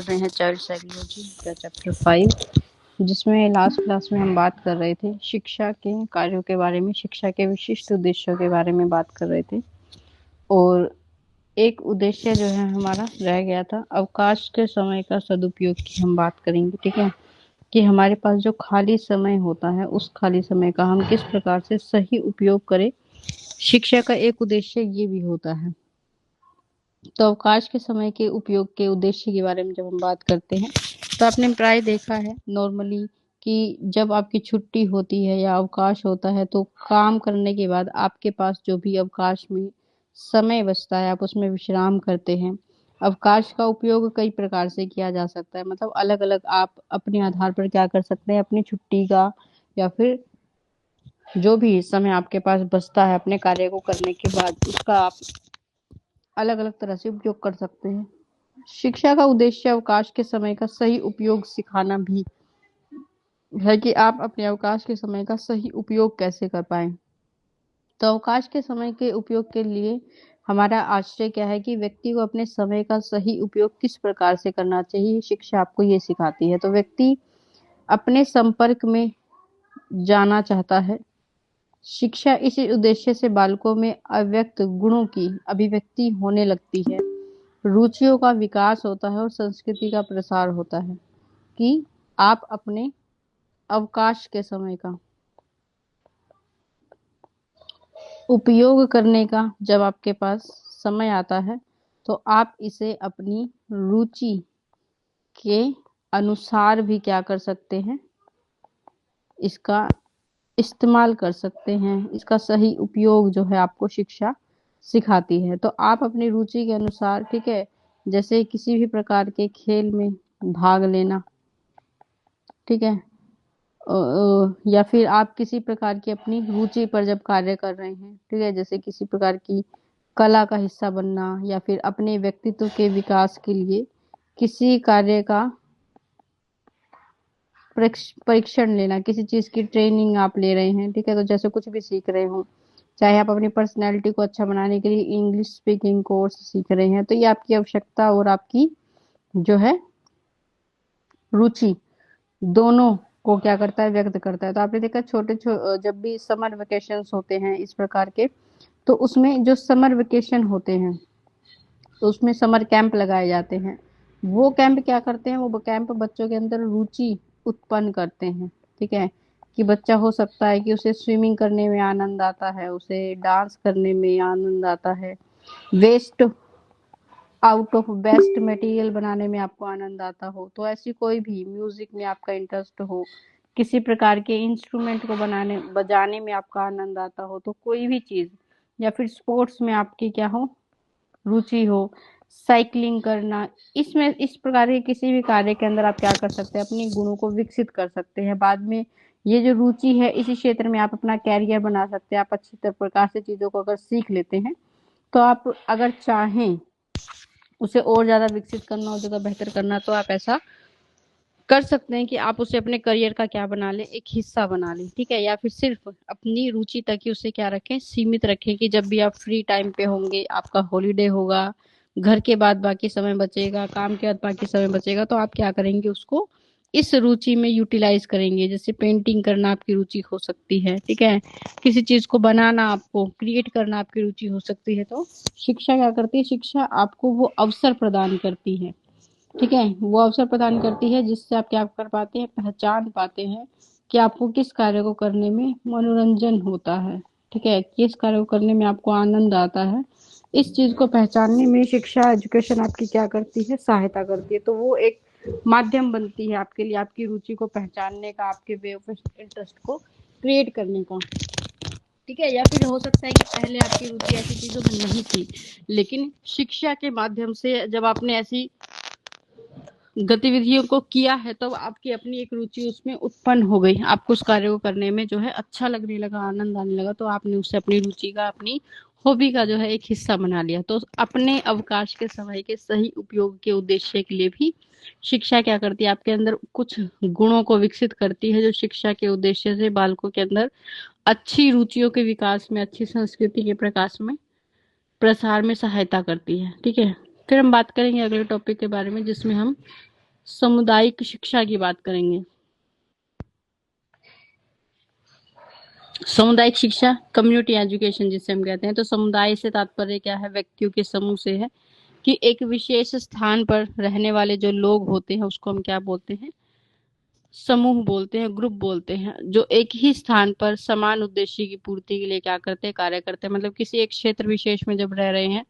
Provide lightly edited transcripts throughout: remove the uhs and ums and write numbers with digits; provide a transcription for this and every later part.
रहे हैं child psychology का चैप्टर 5, जिसमें लास्ट क्लास में हम बात कर रहे थे शिक्षा के कार्यों के बारे में, शिक्षा के विशिष्ट उद्देश्यों के बारे में बात कर रहे थे। और एक उद्देश्य जो है हमारा रह गया था, अवकाश के समय का सदुपयोग की हम बात करेंगे। ठीक है, कि हमारे पास जो खाली समय होता है उस खाली समय का हम किस प्रकार से सही उपयोग करें। शिक्षा का एक उद्देश्य ये भी होता है। तो अवकाश के समय के उपयोग के उद्देश्य के बारे में जब हम बात करते हैं तो आपने प्राय देखा है नॉर्मली कि जब आपकी छुट्टी होती है या अवकाश होता है तो काम करने के बाद आपके पास जो भी अवकाश में समय बचता है आप उसमें विश्राम करते हैं। अवकाश का उपयोग कई प्रकार से किया जा सकता है, मतलब अलग अलग आप अपने आधार पर क्या कर सकते हैं, अपनी छुट्टी का या फिर जो भी समय आपके पास बचता है अपने कार्य को करने के बाद उसका आप अलग अलग तरह से उपयोग कर सकते हैं। शिक्षा का उद्देश्य अवकाश के समय का सही उपयोग सिखाना भी है कि आप अपने अवकाश के समय का सही उपयोग कैसे कर पाए। तो अवकाश के समय के उपयोग के लिए हमारा आश्रय क्या है कि व्यक्ति को अपने समय का सही उपयोग किस प्रकार से करना चाहिए, शिक्षा आपको ये सिखाती है। तो व्यक्ति अपने संपर्क में जाना चाहता है। शिक्षा इस उद्देश्य से बालकों में अव्यक्त गुणों की अभिव्यक्ति होने लगती है, रुचियों का विकास होता है और संस्कृति का प्रसार होता है। कि आप अपने अवकाश के समय का उपयोग करने का जब आपके पास समय आता है तो आप इसे अपनी रुचि के अनुसार भी क्या कर सकते हैं, इसका इस्तेमाल कर सकते हैं। इसका सही उपयोग जो है आपको शिक्षा सिखाती है। तो आप अपनी रुचि के अनुसार, ठीक है, जैसे किसी भी प्रकार के खेल में भाग लेना, ठीक है, या फिर आप किसी प्रकार की अपनी रुचि पर जब कार्य कर रहे हैं, ठीक है, जैसे किसी प्रकार की कला का हिस्सा बनना या फिर अपने व्यक्तित्व के विकास के लिए किसी कार्य का परीक्षण लेना, किसी चीज की ट्रेनिंग आप ले रहे हैं, ठीक है, तो जैसे कुछ भी सीख रहे हो, चाहे आप अपनी पर्सनैलिटी को अच्छा बनाने के लिए इंग्लिश स्पीकिंग कोर्स सीख रहे हैं, तो ये आपकी आवश्यकता और आपकी जो है रुचि दोनों को क्या करता है, व्यक्त करता है। तो आपने देखा जब भी समर वेकेशंस होते हैं इस प्रकार के, तो उसमें जो समर वेकेशन होते हैं तो उसमें समर कैंप लगाए जाते हैं। वो कैंप क्या करते हैं, वो कैंप बच्चों के अंदर रुचि उत्पन्न करते हैं। ठीक है, कि बच्चा हो सकता है कि उसे स्विमिंग करने में आनंद आता है, उसे डांस करने में आनंद आता है, waste out of best material बनाने में आपको आनंद आता हो, तो ऐसी कोई भी म्यूजिक में आपका इंटरेस्ट हो, किसी प्रकार के इंस्ट्रूमेंट को बजाने में आपका आनंद आता हो, तो कोई भी चीज, या फिर स्पोर्ट्स में आपकी क्या हो, रुचि हो, साइकिलिंग करना, इसमें इस प्रकार के किसी भी कार्य के अंदर आप क्या कर सकते हैं, अपने गुणों को विकसित कर सकते हैं। बाद में ये जो रुचि है इसी क्षेत्र में आप अपना कैरियर बना सकते हैं। आप अच्छी तरह प्रकार से चीजों को अगर सीख लेते हैं तो आप अगर चाहें उसे और ज्यादा विकसित करना, और ज्यादा बेहतर करना, तो आप ऐसा कर सकते हैं कि आप उसे अपने करियर का क्या बना लें, एक हिस्सा बना लें। ठीक है, या फिर सिर्फ अपनी रुचि तक ही उसे क्या रखें, सीमित रखें, कि जब भी आप फ्री टाइम पे होंगे, आपका हॉलीडे होगा, घर के बाद बाकी समय बचेगा, काम के बाद बाकी समय बचेगा, तो आप क्या करेंगे, उसको इस रुचि में यूटिलाइज करेंगे। जैसे पेंटिंग करना आपकी रुचि हो सकती है, ठीक है, किसी चीज को बनाना, आपको क्रिएट करना आपकी रुचि हो सकती है। तो शिक्षा क्या करती है, शिक्षा आपको वो अवसर प्रदान करती है, ठीक है, वो अवसर प्रदान करती है जिससे आप क्या कर पाते हैं, पहचान पाते हैं कि आपको किस कार्य को करने में मनोरंजन होता है, ठीक है, किस कार्य को करने में आपको आनंद आता है। इस चीज को पहचानने में शिक्षा, एजुकेशन आपकी क्या करती है, सहायता करती है। तो वो एक माध्यम बनती है आपके लिए, आपकी रुचि को पहचानने का, आपके वे ऑफ इंटरेस्ट को क्रिएट करने का। ठीक है, या फिर हो सकता है कि पहले आपकी रुचि ऐसी चीजों में नहीं थी, लेकिन शिक्षा के माध्यम से जब आपने ऐसी गतिविधियों को किया है तो आपकी अपनी एक रुचि उसमें उत्पन्न हो गई, आपको उस कार्य को करने में जो है अच्छा लगने लगा, आनंद आने लगा, तो आपने उससे अपनी रुचि का, अपनी हॉबी का जो है एक हिस्सा बना लिया। तो अपने अवकाश के समय के सही उपयोग के उद्देश्य के लिए भी शिक्षा क्या करती है, आपके अंदर कुछ गुणों को विकसित करती है, जो शिक्षा के उद्देश्य से बालकों के अंदर अच्छी रुचियों के विकास में, अच्छी संस्कृति के प्रकाश में, प्रसार में सहायता करती है। ठीक है, फिर हम बात करेंगे अगले टॉपिक के बारे में, जिसमें हम सामुदायिक शिक्षा की बात करेंगे। सामुदायिक शिक्षा, कम्युनिटी एजुकेशन जिसे हम कहते हैं, तो समुदाय से तात्पर्य क्या है? व्यक्तियों के समूह से है कि एक विशेष स्थान पर रहने वाले जो लोग होते हैं उसको हम क्या बोलते हैं? समूह बोलते हैं, ग्रुप बोलते हैं, जो एक ही स्थान पर समान उद्देश्य की पूर्ति के लिए क्या करते हैं? कार्य करते हैं। मतलब किसी एक क्षेत्र विशेष में जब रह रहे हैं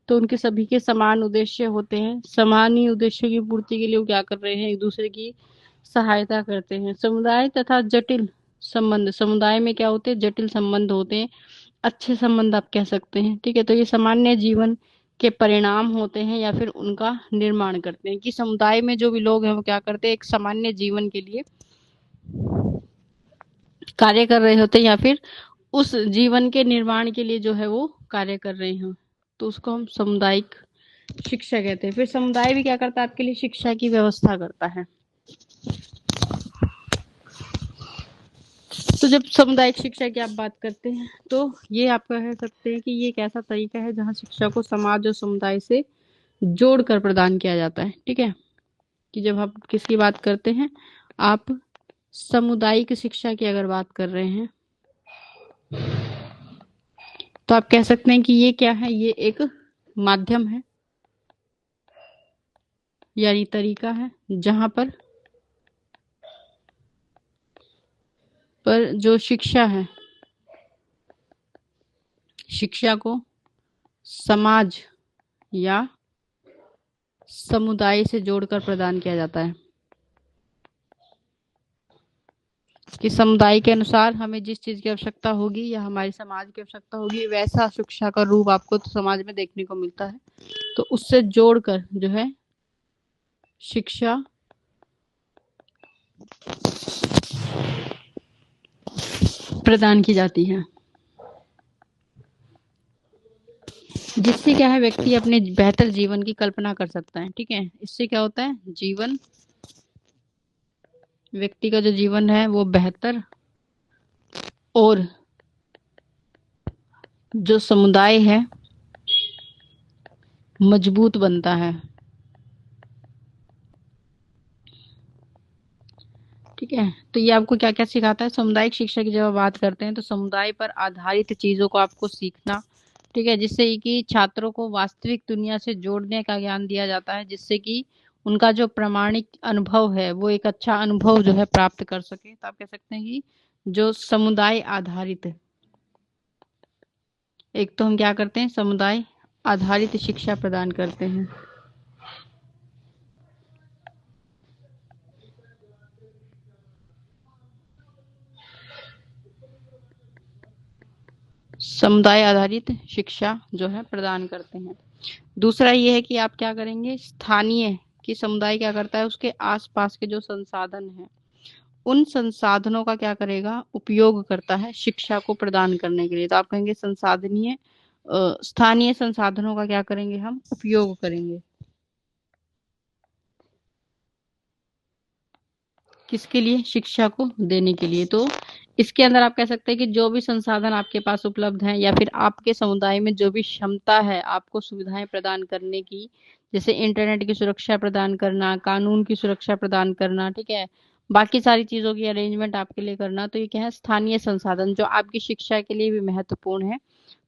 तो उनके सभी के समान उद्देश्य होते हैं, समान ही उद्देश्य की पूर्ति के लिए वो क्या कर रहे हैं? एक दूसरे की सहायता करते हैं। समुदाय तथा जटिल संबंध, समुदाय में क्या होते हैं? जटिल संबंध होते हैं, अच्छे संबंध आप कह सकते हैं। ठीक है, तो ये सामान्य जीवन के परिणाम होते हैं या फिर उनका निर्माण करते हैं, कि समुदाय में जो भी लोग हैं वो क्या करते हैं? एक सामान्य जीवन के लिए कार्य कर रहे होते हैं या फिर उस जीवन के निर्माण के लिए जो है वो कार्य कर रहे हैं, तो उसको हम सामुदायिक शिक्षा कहते हैं। फिर समुदाय भी क्या करता है? आपके लिए शिक्षा की व्यवस्था करता है। तो जब सामुदायिक शिक्षा की आप बात करते हैं तो ये आप कह सकते हैं कि ये एक ऐसा तरीका है जहाँ शिक्षा को समाज और समुदाय से जोड़कर प्रदान किया जाता है। ठीक है, कि जब आप किसकी बात करते हैं, आप सामुदायिक शिक्षा की अगर बात कर रहे हैं तो आप कह सकते हैं कि ये क्या है? ये एक माध्यम है, यानी तरीका है, जहां पर जो शिक्षा है, शिक्षा को समाज या समुदाय से जोड़कर प्रदान किया जाता है, कि समुदाय के अनुसार हमें जिस चीज की आवश्यकता होगी या हमारे समाज की आवश्यकता होगी वैसा शिक्षा का रूप आपको तो समाज में देखने को मिलता है, तो उससे जोड़कर जो है शिक्षा प्रदान की जाती है, जिससे क्या है? व्यक्ति अपने बेहतर जीवन की कल्पना कर सकता है। ठीक है, इससे क्या होता है? जीवन, व्यक्ति का जो जीवन है वो बेहतर, और जो समुदाय है मजबूत बनता है। ठीक है, तो ये आपको क्या क्या सिखाता है? सामुदायिक शिक्षा की जब आप बात करते हैं तो समुदाय पर आधारित चीजों को आपको सीखना, ठीक है, जिससे कि छात्रों को वास्तविक दुनिया से जोड़ने का ज्ञान दिया जाता है, जिससे कि उनका जो प्रामाणिक अनुभव है वो एक अच्छा अनुभव जो है प्राप्त कर सके। तो आप कह सकते हैं कि जो समुदाय आधारित है, एक तो हम क्या करते हैं? समुदाय आधारित शिक्षा प्रदान करते हैं। समुदाय आधारित शिक्षा जो है प्रदान करते हैं। दूसरा ये है कि आप क्या करेंगे? स्थानीय, कि समुदाय क्या करता है? उसके आसपास के जो संसाधन हैं उन संसाधनों का क्या करेगा? उपयोग करता है शिक्षा को प्रदान करने के लिए। तो आप कहेंगे संसाधनीय, स्थानीय संसाधनों का क्या करेंगे? हम उपयोग करेंगे। किसके लिए? शिक्षा को देने के लिए। तो इसके अंदर आप कह सकते हैं कि जो भी संसाधन आपके पास उपलब्ध हैं या फिर आपके समुदाय में जो भी क्षमता है आपको सुविधाएं प्रदान करने की, जैसे इंटरनेट की सुरक्षा प्रदान करना, कानून की सुरक्षा प्रदान करना, ठीक है, बाकी सारी चीजों की अरेंजमेंट आपके लिए करना, तो ये क्या है? स्थानीय संसाधन जो आपकी शिक्षा के लिए भी महत्वपूर्ण है।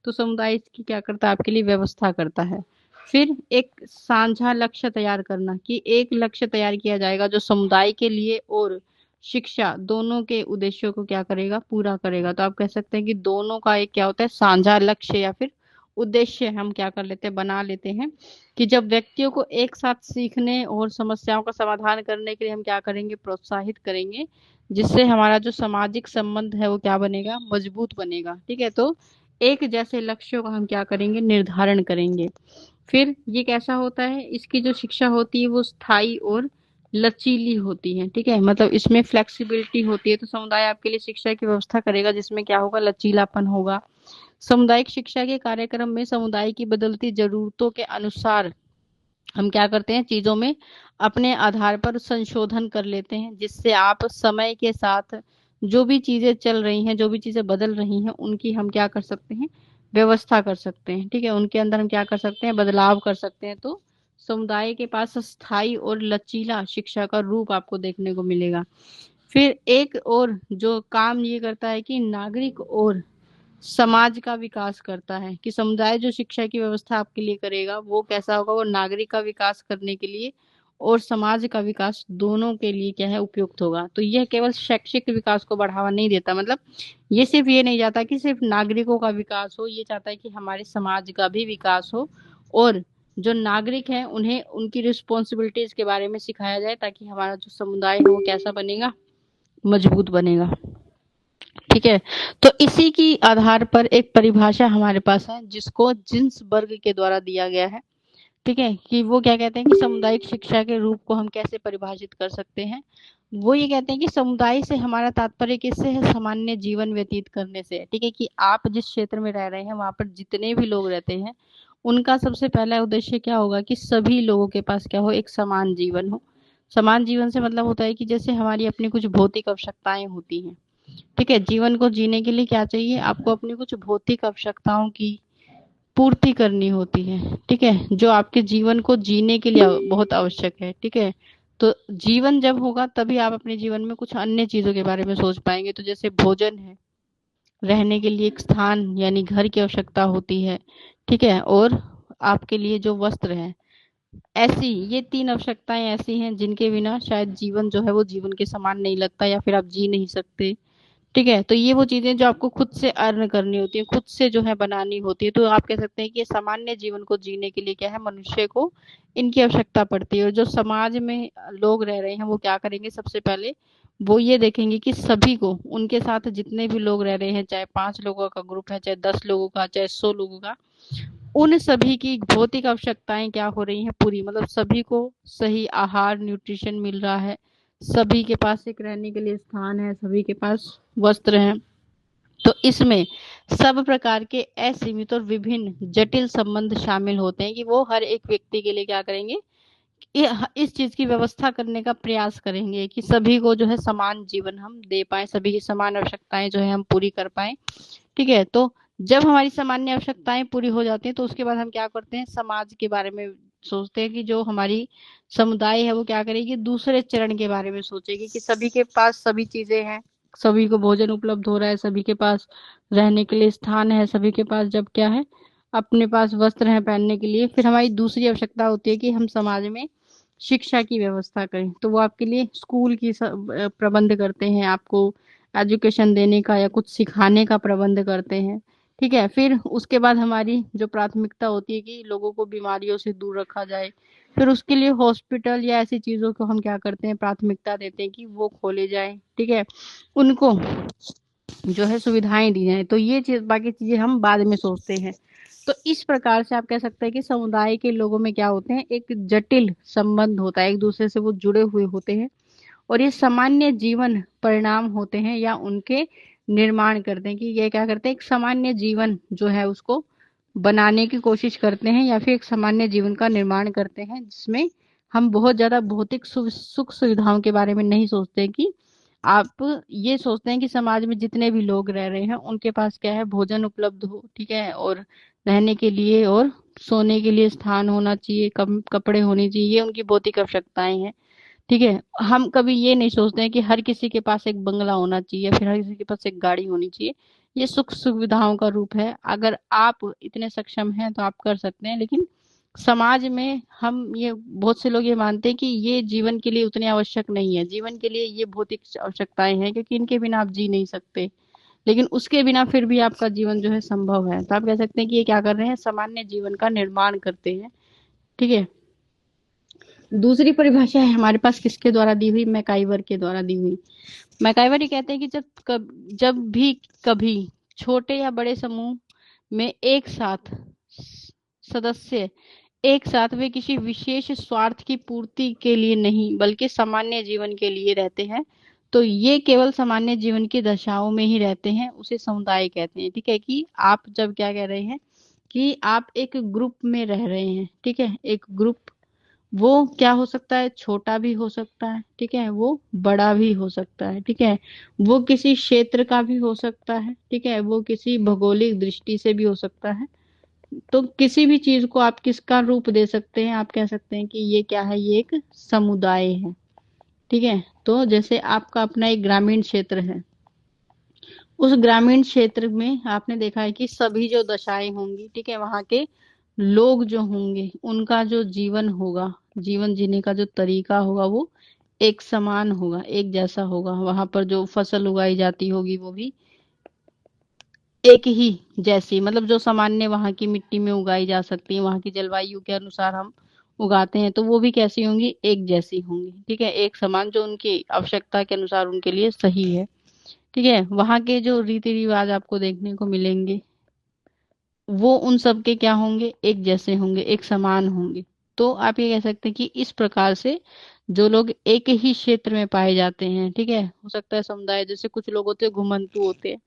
तो समुदाय इसकी क्या करता है? आपके लिए व्यवस्था करता है। फिर एक साझा लक्ष्य तैयार करना, कि एक लक्ष्य तैयार किया जाएगा जो समुदाय के लिए और शिक्षा दोनों के उद्देश्यों को क्या करेगा? पूरा करेगा। तो आप कह सकते हैं कि दोनों का एक क्या होता है? साझा लक्ष्य या फिर उद्देश्य हम क्या कर लेते हैं? बना लेते हैं, कि जब व्यक्तियों को एक साथ सीखने और समस्याओं का समाधान करने के लिए हम क्या करेंगे? प्रोत्साहित करेंगे, जिससे हमारा जो सामाजिक संबंध है वो क्या बनेगा? मजबूत बनेगा। ठीक है, तो एक जैसे लक्ष्यों का हम क्या करेंगे? निर्धारण करेंगे। फिर ये कैसा होता है? इसकी जो शिक्षा होती है वो स्थायी और लचीली होती है। ठीक है, मतलब इसमें फ्लेक्सिबिलिटी होती है। तो समुदाय आपके लिए शिक्षा की व्यवस्था करेगा जिसमें क्या होगा? लचीलापन होगा। सामुदायिक शिक्षा के कार्यक्रम में समुदाय की बदलती जरूरतों के अनुसार हम क्या करते हैं? चीजों में अपने आधार पर संशोधन कर लेते हैं, जिससे आप समय के साथ जो भी चीजें चल रही हैं, जो भी चीजें बदल रही हैं, उनकी हम क्या कर सकते हैं? व्यवस्था कर सकते हैं। ठीक है, उनके अंदर हम क्या कर सकते हैं? बदलाव कर सकते हैं। तो समुदाय के पास स्थायी और लचीला शिक्षा का रूप आपको देखने को मिलेगा। फिर एक और जो काम ये करता है कि नागरिक और समाज का विकास करता है, कि समुदाय जो शिक्षा की व्यवस्था आपके लिए करेगा वो कैसा होगा, वो नागरिक का विकास करने के लिए और समाज का विकास दोनों के लिए क्या है, उपयुक्त होगा। तो यह केवल शैक्षिक विकास को बढ़ावा नहीं देता, मतलब ये सिर्फ ये नहीं चाहता कि सिर्फ नागरिकों का विकास हो, ये चाहता है कि हमारे समाज का भी विकास हो और जो नागरिक हैं उन्हें उनकी रिस्पॉन्सिबिलिटीज के बारे में सिखाया जाए, ताकि हमारा जो समुदाय है वो कैसा बनेगा, मजबूत बनेगा। ठीक है, तो इसी की आधार पर एक परिभाषा हमारे पास है जिसको जिन्सबर्ग के द्वारा दिया गया है। ठीक है, कि वो क्या कहते हैं कि सामुदायिक शिक्षा के रूप को हम कैसे परिभाषित कर सकते हैं। वो ये कहते हैं कि समुदाय से हमारा तात्पर्य किससे है, सामान्य जीवन व्यतीत करने से। ठीक है, कि आप जिस क्षेत्र में रह रहे हैं वहां पर जितने भी लोग रहते हैं उनका सबसे पहला उद्देश्य क्या होगा कि सभी लोगों के पास क्या हो, एक समान जीवन हो। समान जीवन से मतलब होता है कि जैसे हमारी अपनी कुछ भौतिक आवश्यकताएं होती हैं। ठीक है, जीवन को जीने के लिए क्या चाहिए, आपको अपनी कुछ भौतिक आवश्यकताओं की पूर्ति करनी होती है। ठीक है, जो आपके जीवन को जीने के लिए बहुत आवश्यक है। ठीक है, तो जीवन जब होगा तभी आप अपने जीवन में कुछ अन्य चीजों के बारे में सोच पाएंगे। तो जैसे भोजन है, रहने के लिए एक स्थान यानी घर की आवश्यकता होती है। ठीक है, और आपके लिए जो वस्त्र है, ऐसी ये तीन आवश्यकताएं ऐसी हैं जिनके बिना शायद जीवन जो है वो जीवन के समान नहीं लगता, या फिर आप जी नहीं सकते। ठीक है, तो ये वो चीजें जो आपको खुद से अर्न करनी होती है, खुद से जो है बनानी होती है। तो आप कह सकते हैं कि ये सामान्य जीवन को जीने के लिए क्या है, मनुष्य को इनकी आवश्यकता पड़ती है। और जो समाज में लोग रह रहे हैं वो क्या करेंगे, सबसे पहले वो ये देखेंगे कि सभी को, उनके साथ जितने भी लोग रह रहे हैं, चाहे 5 लोगों का ग्रुप है, चाहे 10 लोगों का, चाहे 100 लोगों का, उन सभी की भौतिक आवश्यकताएं क्या हो रही हैं, पूरी। मतलब सभी को सही आहार, न्यूट्रिशन मिल रहा है, सभी के पास एक रहने के लिए स्थान है, सभी के पास वस्त्र हैं। तो इसमें सब प्रकार के असीमित और विभिन्न जटिल संबंध शामिल होते हैं कि वो हर एक व्यक्ति के लिए क्या करेंगे, इस चीज की व्यवस्था करने का प्रयास करेंगे कि सभी को जो है समान जीवन हम दे पाए, सभी की समान आवश्यकताएं जो है हम पूरी कर पाए। ठीक है, तो जब हमारी सामान्य आवश्यकताएं पूरी हो जाती हैं तो उसके बाद हम क्या करते हैं, समाज के बारे में सोचते हैं कि जो हमारी समुदाय है वो क्या करेगी, दूसरे चरण के बारे में सोचेगी कि सभी के पास सभी चीजें हैं, सभी को भोजन उपलब्ध हो रहा है, सभी के पास रहने के लिए स्थान है, सभी के पास जब क्या है, अपने पास वस्त्र है पहनने के लिए। फिर हमारी दूसरी आवश्यकता होती है कि हम समाज में शिक्षा की व्यवस्था करें। तो वो आपके लिए स्कूल की प्रबंध करते हैं, आपको एजुकेशन देने का या कुछ सिखाने का प्रबंध करते हैं। ठीक है, फिर उसके बाद हमारी जो प्राथमिकता होती है कि लोगों को बीमारियों से दूर रखा जाए, फिर उसके लिए हॉस्पिटल या ऐसी चीजों को हम क्या करते हैं, प्राथमिकता देते हैं कि वो खोले जाए। ठीक है, उनको जो है सुविधाएं दी जाए। तो ये चीज, बाकी चीजें हम बाद में सोचते हैं। तो इस प्रकार से आप कह सकते हैं कि समुदाय के लोगों में क्या होते हैं, एक जटिल संबंध होता है, एक दूसरे से वो जुड़े हुए होते हैं और ये सामान्य जीवन परिणाम होते हैं या उनके निर्माण करते हैं। कि ये क्या करते हैं, एक सामान्य जीवन जो है उसको बनाने की कोशिश करते हैं या फिर एक सामान्य जीवन का निर्माण करते हैं, जिसमें हम बहुत ज्यादा भौतिक सुख सुविधाओं के बारे में नहीं सोचते। कि आप ये सोचते हैं कि समाज में जितने भी लोग रह रहे हैं उनके पास क्या है, भोजन उपलब्ध हो। ठीक है, और रहने के लिए और सोने के लिए स्थान होना चाहिए, कपड़े होने चाहिए, ये उनकी भौतिक आवश्यकताएं हैं। ठीक है, हम कभी ये नहीं सोचते हैं कि हर किसी के पास एक बंगला होना चाहिए, फिर हर किसी के पास एक गाड़ी होनी चाहिए। ये सुख सुविधाओं का रूप है, अगर आप इतने सक्षम हैं तो आप कर सकते हैं। लेकिन समाज में हम ये, बहुत से लोग ये मानते हैं कि ये जीवन के लिए उतने आवश्यक नहीं है, जीवन के लिए ये भौतिक आवश्यकताएं हैं क्योंकि इनके बिना आप जी नहीं सकते। लेकिन उसके बिना फिर भी आपका जीवन जो है संभव है। तो आप कह सकते हैं कि ये क्या कर रहे हैं, सामान्य जीवन का निर्माण करते हैं। ठीक है, दूसरी परिभाषा है हमारे पास किसके द्वारा दी हुई, मैकाइवर के द्वारा दी हुई। मैकाइवर ये कहते हैं कि जब भी कभी छोटे या बड़े समूह में एक साथ सदस्य एक साथ वे किसी विशेष स्वार्थ की पूर्ति के लिए नहीं बल्कि सामान्य जीवन के लिए रहते हैं, तो ये केवल सामान्य जीवन की दशाओं में ही रहते हैं, उसे समुदाय कहते हैं। ठीक है, कि आप जब क्या कह रहे हैं कि आप एक ग्रुप में रह रहे हैं। ठीक है, एक ग्रुप वो क्या हो सकता है, छोटा भी हो सकता है। ठीक है, वो बड़ा भी हो सकता है। ठीक है, वो किसी क्षेत्र का भी हो सकता है। ठीक है, वो किसी भौगोलिक दृष्टि से भी हो सकता है। तो किसी भी चीज को आप किसका रूप दे सकते हैं, आप कह सकते हैं कि ये क्या है, ये एक समुदाय है। ठीक है, तो जैसे आपका अपना एक ग्रामीण क्षेत्र है, उस ग्रामीण क्षेत्र में आपने देखा है कि सभी जो दशाएं होंगी, ठीक है, वहां के लोग जो होंगे उनका जो जीवन होगा, जीवन जीने का जो तरीका होगा वो एक समान होगा, एक जैसा होगा। वहां पर जो फसल उगाई जाती होगी वो भी एक ही जैसी, मतलब जो सामान्य वहां की मिट्टी में उगाई जा सकती है, वहां की जलवायु के अनुसार हम उगाते हैं, तो वो भी कैसी होंगी, एक जैसी होंगी। ठीक है, एक समान, जो उनकी आवश्यकता के अनुसार उनके लिए सही है। ठीक है, वहां के जो रीति रिवाज आपको देखने को मिलेंगे वो उन सब के क्या होंगे, एक जैसे होंगे, एक समान होंगे। तो आप ये कह सकते हैं कि इस प्रकार से जो लोग एक ही क्षेत्र में पाए जाते हैं, ठीक है, हो सकता है समुदाय, जैसे कुछ लोग होते हैं घुमंतू होते हैं,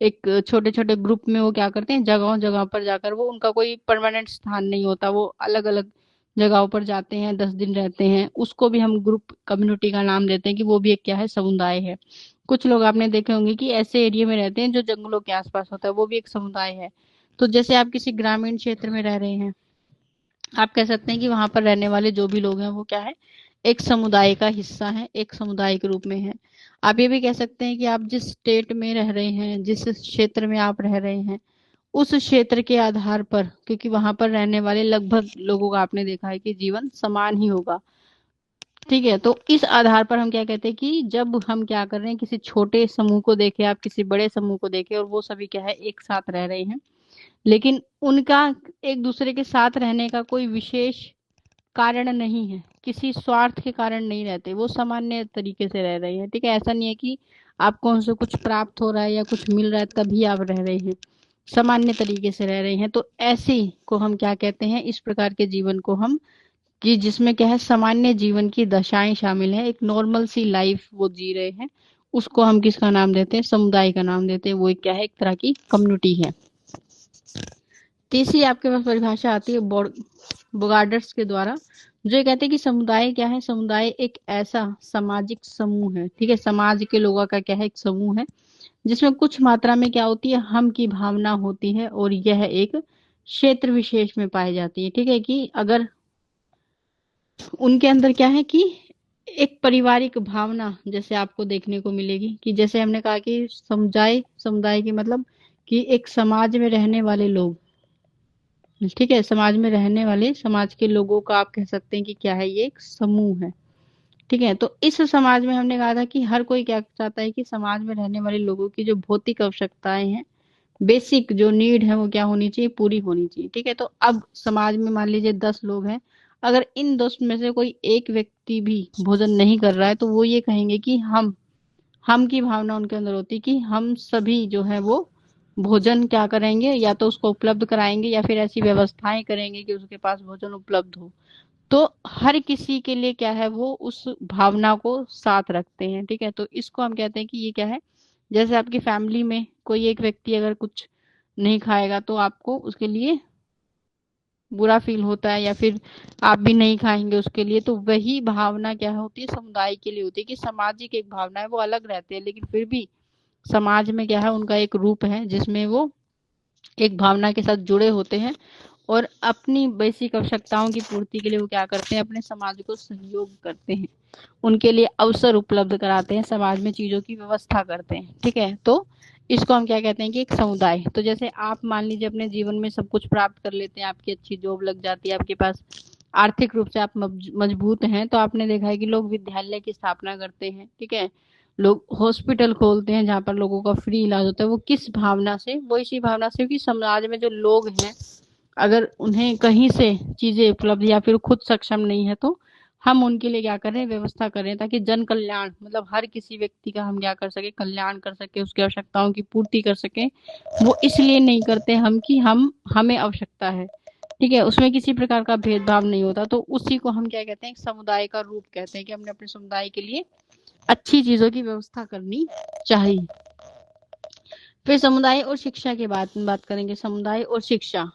एक छोटे छोटे ग्रुप में वो क्या करते हैं, जगह जगह पर जाकर, वो उनका कोई परमानेंट स्थान नहीं होता, वो अलग अलग जगहों पर जाते हैं, 10 दिन रहते हैं, उसको भी हम ग्रुप कम्युनिटी का नाम देते हैं कि वो भी एक क्या है, समुदाय है। कुछ लोग आपने देखे होंगे कि ऐसे एरिया में रहते हैं जो जंगलों के आसपास होता है, वो भी एक समुदाय है। तो जैसे आप किसी ग्रामीण क्षेत्र में रह रहे हैं, आप कह सकते हैं कि वहां पर रहने वाले जो भी लोग हैं वो क्या है, एक समुदाय का हिस्सा है, एक समुदाय के रूप में है। आप ये भी कह सकते हैं कि आप जिस स्टेट में रह रहे हैं, जिस क्षेत्र में आप रह रहे हैं, उस क्षेत्र के आधार पर, क्योंकि वहां पर रहने वाले लगभग लोगों का आपने देखा है कि जीवन समान ही होगा। ठीक है, तो इस आधार पर हम क्या कहते हैं कि जब हम क्या कर रहे हैं, किसी छोटे समूह को देखे, आप किसी बड़े समूह को देखे, और वो सभी क्या है, एक साथ रह रहे हैं, लेकिन उनका एक दूसरे के साथ रहने का कोई विशेष कारण नहीं है, किसी स्वार्थ के कारण नहीं रहते, वो सामान्य तरीके से रह रहे हैं। ठीक है, ऐसा नहीं है कि आपको उनसे कुछ प्राप्त हो रहा है या कुछ मिल रहा है तभी आप रह रहे हैं, सामान्य तरीके से रह रहे हैं। तो ऐसे को हम क्या कहते हैं, इस प्रकार के जीवन को हम, कि जिसमें क्या है, सामान्य जीवन की दशाएं शामिल है, एक नॉर्मल सी लाइफ वो जी रहे हैं, उसको हम किसका नाम देते हैं, समुदाय का नाम देते हैं। वो एक क्या है, एक तरह की कम्युनिटी है। तीसरी आपके पास परिभाषा आती है बोगार्डर्स के द्वारा, जो ये कहते हैं कि समुदाय क्या है, समुदाय एक ऐसा सामाजिक समूह है। ठीक है, समाज के लोगों का क्या है, एक समूह है, जिसमें कुछ मात्रा में क्या होती है, हम की भावना होती है, और यह एक क्षेत्र विशेष में पाई जाती है। ठीक है, कि अगर उनके अंदर क्या है कि एक पारिवारिक भावना जैसे आपको देखने को मिलेगी, कि जैसे हमने कहा कि समुदाय, समुदाय की मतलब कि एक समाज में रहने वाले लोग, ठीक है, समाज में रहने वाले, समाज के लोगों का आप कह सकते हैं कि क्या है, ये एक समूह है। ठीक है, तो इस समाज में हमने कहा था कि हर कोई क्या चाहता है कि समाज में रहने वाले लोगों की जो भौतिक आवश्यकताएं हैं, बेसिक जो नीड है, वो क्या होनी चाहिए, पूरी होनी चाहिए। ठीक है, तो अब समाज में मान लीजिए 10 लोग हैं, अगर इन 10 में से कोई एक व्यक्ति भी भोजन नहीं कर रहा है, तो वो ये कहेंगे कि हम की भावना उनके अंदर होती है कि हम सभी जो है वो भोजन क्या करेंगे, या तो उसको उपलब्ध कराएंगे या फिर ऐसी व्यवस्थाएं करेंगे कि उसके पास भोजन उपलब्ध हो। तो हर किसी के लिए क्या है, वो उस भावना को साथ रखते हैं। ठीक है, तो इसको हम कहते हैं कि ये क्या है, जैसे आपकी फैमिली में कोई एक व्यक्ति अगर कुछ नहीं खाएगा तो आपको उसके लिए बुरा फील होता है, या फिर आप भी नहीं खाएंगे उसके लिए, तो वही भावना क्या होती है, समुदाय के लिए होती है, कि सामाजिक एक भावना है, वो अलग रहते हैं लेकिन फिर भी समाज में क्या है, उनका एक रूप है जिसमें वो एक भावना के साथ जुड़े होते हैं, और अपनी बेसिक आवश्यकताओं की पूर्ति के लिए वो क्या करते हैं, अपने समाज को सहयोग करते हैं, उनके लिए अवसर उपलब्ध कराते हैं, समाज में चीजों की व्यवस्था करते हैं। ठीक है, तो इसको हम क्या कहते हैं कि एक समुदाय। तो जैसे आप मान लीजिए अपने जीवन में सब कुछ प्राप्त कर लेते हैं, आपकी अच्छी जॉब लग जाती है, आपके पास आर्थिक रूप से आप मजबूत हैं, तो आपने देखा है कि लोग विद्यालय की स्थापना करते हैं। ठीक है, लोग हॉस्पिटल खोलते हैं जहाँ पर लोगों का फ्री इलाज होता है। वो किस भावना से, वो इसी भावना से कि समाज में जो लोग हैं, अगर उन्हें कहीं से चीजें उपलब्ध या फिर खुद सक्षम नहीं है, तो हम उनके लिए क्या करें, व्यवस्था करें, ताकि जन कल्याण, मतलब हर किसी व्यक्ति का हम क्या कर सके, कल्याण कर सके, उसकी आवश्यकताओं की पूर्ति कर सके। वो इसलिए नहीं करते हम कि हम हमें आवश्यकता है, ठीक है, उसमें किसी प्रकार का भेदभाव नहीं होता। तो उसी को हम क्या कहते हैं, समुदाय का रूप कहते हैं, कि हमने अपने समुदाय के लिए अच्छी चीजों की व्यवस्था करनी चाहिए। फिर समुदाय और शिक्षा की बात करेंगे, समुदाय और शिक्षा।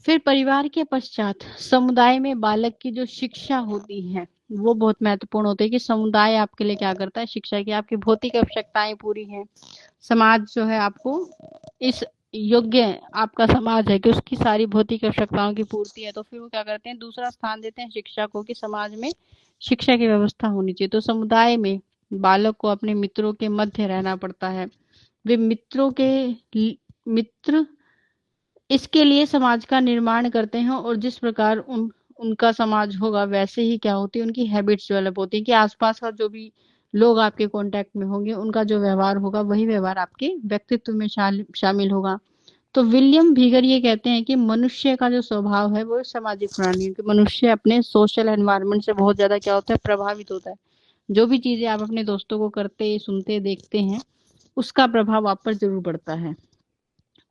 फिर परिवार के पश्चात समुदाय में बालक की जो शिक्षा होती है वो बहुत महत्वपूर्ण होती है, कि समुदाय आपके लिए क्या करता है, शिक्षा की, आपकी भौतिक आवश्यकताएं पूरी हैं, समाज जो है आपको इस योग्य आपका समाज है, कि उसकी सारी भौतिक आवश्यकताओं की पूर्ति है, तो फिर वो क्या करते हैं, दूसरा स्थान देते हैं शिक्षा को, कि समाज में शिक्षा की व्यवस्था होनी चाहिए। तो समुदाय में बालक को अपने मित्रों के मध्य रहना पड़ता है। वे मित्रों के मित्र इसके लिए समाज का निर्माण करते हैं, और जिस प्रकार उनका समाज होगा वैसे ही क्या होती है, उनकी हैबिट्स डेवलप होती है, कि आसपास का जो भी लोग आपके कांटेक्ट में होंगे उनका जो व्यवहार होगा वही व्यवहार आपके व्यक्तित्व में शामिल होगा। तो विलियम भीगर ये कहते हैं कि मनुष्य का जो स्वभाव है वो सामाजिक प्राणी है, कि मनुष्य अपने सोशल एनवायरनमेंट से बहुत ज्यादा क्या होता है, प्रभावित होता है। जो भी चीजें आप अपने दोस्तों को करते, सुनते, देखते हैं, उसका प्रभाव आप पर जरूर पड़ता है।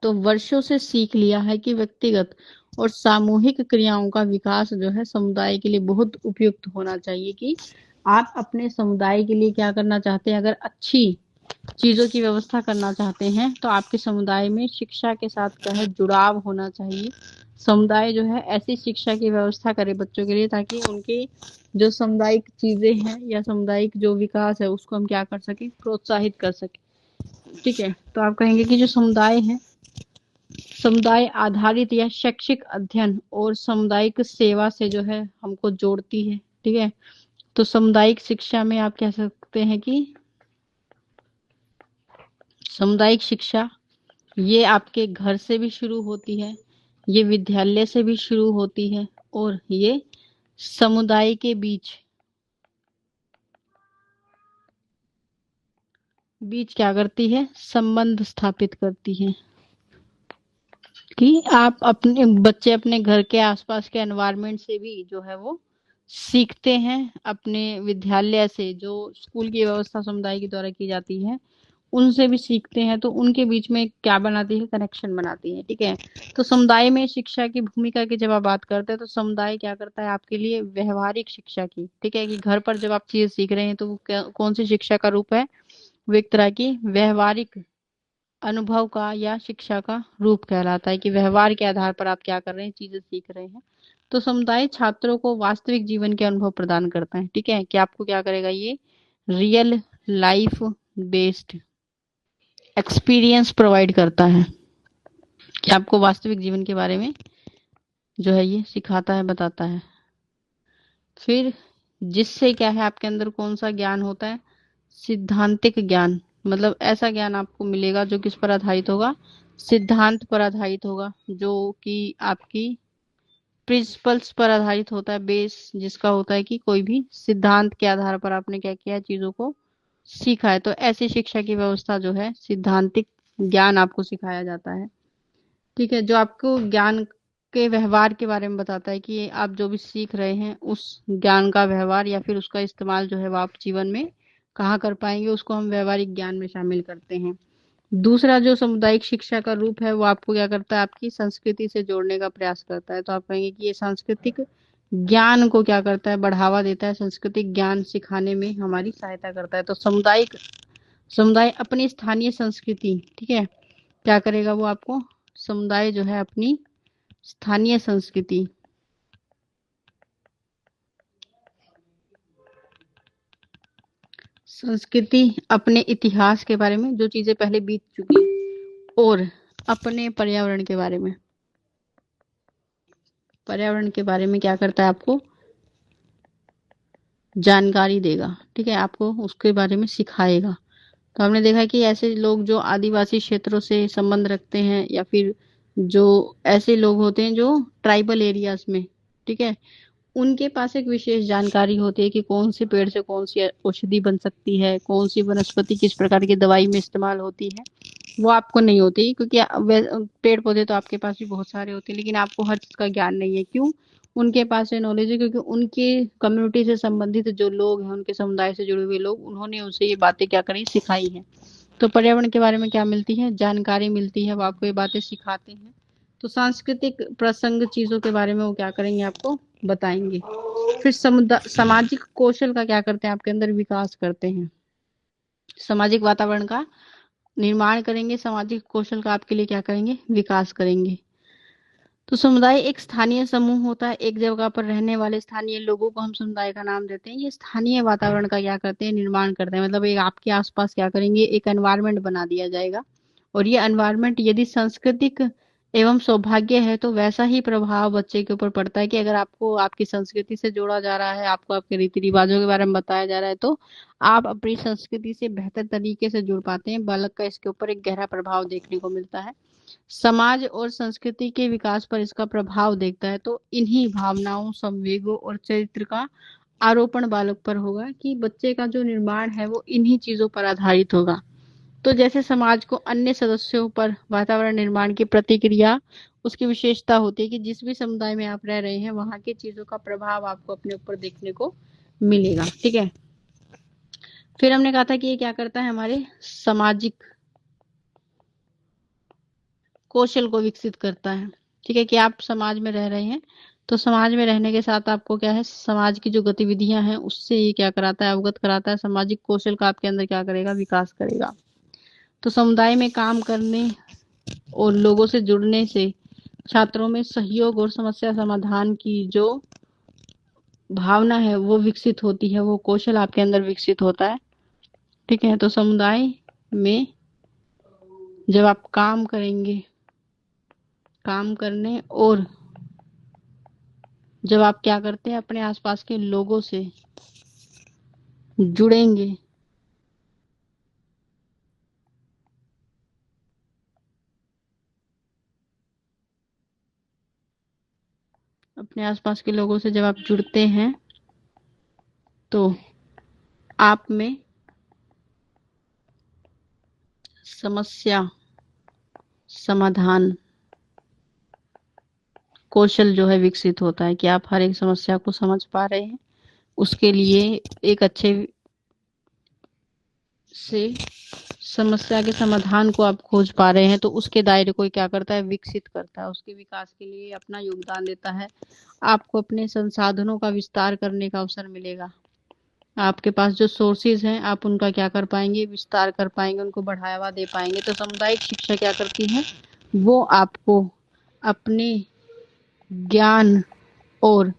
तो वर्षों से सीख लिया है कि व्यक्तिगत और सामूहिक क्रियाओं का विकास जो है समुदाय के लिए बहुत उपयुक्त होना चाहिए, कि आप अपने समुदाय के लिए क्या करना चाहते हैं, अगर अच्छी चीजों की व्यवस्था करना चाहते हैं तो आपके समुदाय में शिक्षा के साथ क्या है, जुड़ाव होना चाहिए। समुदाय जो है ऐसी शिक्षा की व्यवस्था करे बच्चों के लिए, ताकि उनके जो सामुदायिक चीजें हैं या सामुदायिक जो विकास है उसको हम क्या कर सके, प्रोत्साहित कर सके। ठीक है, तो आप कहेंगे कि जो समुदाय है, समुदाय आधारित या शैक्षिक अध्ययन और सामुदायिक सेवा से जो है हमको जोड़ती है। ठीक है, तो सामुदायिक शिक्षा में आप कह सकते हैं कि सामुदायिक शिक्षा ये आपके घर से भी शुरू होती है, ये विद्यालय से भी शुरू होती है, और ये समुदाय के बीच बीच क्या करती है, संबंध स्थापित करती है, कि आप अपने बच्चे अपने घर के आसपास के एनवायरनमेंट से भी जो है वो सीखते हैं, अपने विद्यालय से जो स्कूल की व्यवस्था समुदाय के द्वारा की जाती है उनसे भी सीखते हैं, तो उनके बीच में क्या बनाती है, कनेक्शन बनाती है। ठीक है, तो समुदाय में शिक्षा की भूमिका की जब आप बात करते हैं तो समुदाय क्या करता है आपके लिए, व्यवहारिक शिक्षा की। ठीक है, कि घर पर जब आप चीज सीख रहे हैं तो वो कौन सी शिक्षा का रूप है, वो एक तरह की व्यवहारिक अनुभव का या शिक्षा का रूप कहलाता है, कि व्यवहार के आधार पर आप क्या कर रहे हैं, चीजें सीख रहे हैं। तो समुदाय छात्रों को वास्तविक जीवन के अनुभव प्रदान करता है। ठीक है, कि आपको क्या करेगा, ये real life based experience provide करता है, कि आपको वास्तविक जीवन के बारे में जो है ये सिखाता है, बताता है। फिर जिससे क्या है आपके अंदर कौन सा ज्ञान होता है, सिद्धांतिक ज्ञान, मतलब ऐसा ज्ञान आपको मिलेगा जो किस पर आधारित होगा, सिद्धांत पर आधारित होगा, जो कि आपकी प्रिंसिपल्स पर आधारित होता है, बेस जिसका होता है कि कोई भी सिद्धांत के आधार पर आपने क्या किया है, चीजों को सीखा है। तो ऐसी शिक्षा की व्यवस्था जो है, सिद्धांतिक ज्ञान आपको सिखाया जाता है। ठीक है, जो आपको ज्ञान के व्यवहार के बारे में बताता है, कि आप जो भी सीख रहे हैं उस ज्ञान का व्यवहार या फिर उसका इस्तेमाल जो है वो आप जीवन में कहाँ कर पाएंगे, उसको हम व्यवहारिक ज्ञान में शामिल करते हैं। दूसरा जो सामुदायिक शिक्षा का रूप है वो आपको क्या करता है, आपकी संस्कृति से जोड़ने का प्रयास करता है। तो आप कहेंगे कि ये सांस्कृतिक ज्ञान को क्या करता है, बढ़ावा देता है, सांस्कृतिक ज्ञान सिखाने में हमारी सहायता करता है। तो समुदाय अपनी स्थानीय संस्कृति, ठीक है, क्या करेगा वो आपको, समुदाय जो है अपनी स्थानीय संस्कृति अपने इतिहास के बारे में, जो चीजें पहले बीत चुकी, और अपने पर्यावरण के बारे में क्या करता है, आपको जानकारी देगा। ठीक है, आपको उसके बारे में सिखाएगा। तो हमने देखा कि ऐसे लोग जो आदिवासी क्षेत्रों से संबंध रखते हैं, या फिर जो ऐसे लोग होते हैं जो ट्राइबल एरियाज में, ठीक है, उनके पास एक विशेष जानकारी होती है कि कौन से पेड़ से कौन सी औषधि बन सकती है, कौन सी वनस्पति किस प्रकार की दवाई में इस्तेमाल होती है। वो आपको नहीं होती, क्योंकि पेड़ पौधे तो आपके पास भी बहुत सारे होते हैं, लेकिन आपको हर चीज का ज्ञान नहीं है। क्यों? उनके पास ये नॉलेज है क्योंकि उनके कम्युनिटी से संबंधित जो लोग हैं, उनके समुदाय से जुड़े हुए लोग, उन्होंने उनसे ये बातें क्या करी, सिखाई हैं। तो पर्यावरण के बारे में क्या मिलती है, जानकारी मिलती है, वो आपको ये बातें सिखाते हैं। तो सांस्कृतिक प्रसंग चीजों के बारे में वो क्या करेंगे, आपको बताएंगे। फिर सामाजिक कौशल का क्या करते हैं, आपके अंदर विकास करते हैं, सामाजिक वातावरण का निर्माण करेंगे, सामाजिक कौशल का आपके लिए क्या करेंगे, विकास करेंगे। तो समुदाय एक स्थानीय समूह होता है, एक जगह पर रहने वाले स्थानीय लोगों को हम समुदाय का नाम देते हैं। ये स्थानीय वातावरण का क्या करते हैं, निर्माण करते हैं, मतलब एक आपके आसपास क्या करेंगे, एक एनवायरनमेंट बना दिया जाएगा, और ये एनवायरनमेंट यदि सांस्कृतिक एवं सौभाग्य है तो वैसा ही प्रभाव बच्चे के ऊपर पड़ता है कि अगर आपको आपकी संस्कृति से जोड़ा जा रहा है, आपको आपके रीति रिवाजों के बारे में बताया जा रहा है, तो आप अपनी संस्कृति से बेहतर तरीके से जुड़ पाते हैं। बालक का इसके ऊपर एक गहरा प्रभाव देखने को मिलता है। समाज और संस्कृति के विकास पर इसका प्रभाव देखता है तो इन्हीं भावनाओं, संवेगों और चरित्र का आरोपण बालक पर होगा कि बच्चे का जो निर्माण है वो इन्हीं चीजों पर आधारित होगा। तो जैसे समाज को अन्य सदस्यों पर वातावरण निर्माण की प्रतिक्रिया, उसकी विशेषता होती है कि जिस भी समुदाय में आप रह रहे हैं वहां की चीजों का प्रभाव आपको अपने ऊपर देखने को मिलेगा। ठीक है, फिर हमने कहा था कि ये क्या करता है, हमारे सामाजिक कौशल को विकसित करता है। ठीक है, कि आप समाज में रह रहे हैं तो समाज में रहने के साथ आपको क्या है, समाज की जो गतिविधियां हैं उससे ये क्या कराता है, अवगत कराता है। सामाजिक कौशल का आपके अंदर क्या करेगा, विकास करेगा। तो समुदाय में काम करने और लोगों से जुड़ने से छात्रों में सहयोग और समस्या समाधान की जो भावना है वो विकसित होती है, वो कौशल आपके अंदर विकसित होता है। ठीक है, तो समुदाय में जब आप काम करेंगे, काम करने और जब आप क्या करते हैं, अपने आसपास के लोगों से जुड़ेंगे, अपने आसपास के लोगों से जब आप जुड़ते हैं तो आप में समस्या समाधान कौशल जो है विकसित होता है कि आप हर एक समस्या को समझ पा रहे हैं, उसके लिए एक अच्छे से समस्या के समाधान को आप खोज पा रहे हैं, तो उसके दायरे को क्या करता है, विकसित करता है, उसके विकास के लिए अपना योगदान देता है। आपको अपने संसाधनों का विस्तार करने का अवसर मिलेगा। आपके पास जो सोर्सेज हैं आप उनका क्या कर पाएंगे, विस्तार कर पाएंगे, उनको बढ़ावा दे पाएंगे। तो सामुदायिक शिक्षा क्या करती है, वो आपको अपने ज्ञान और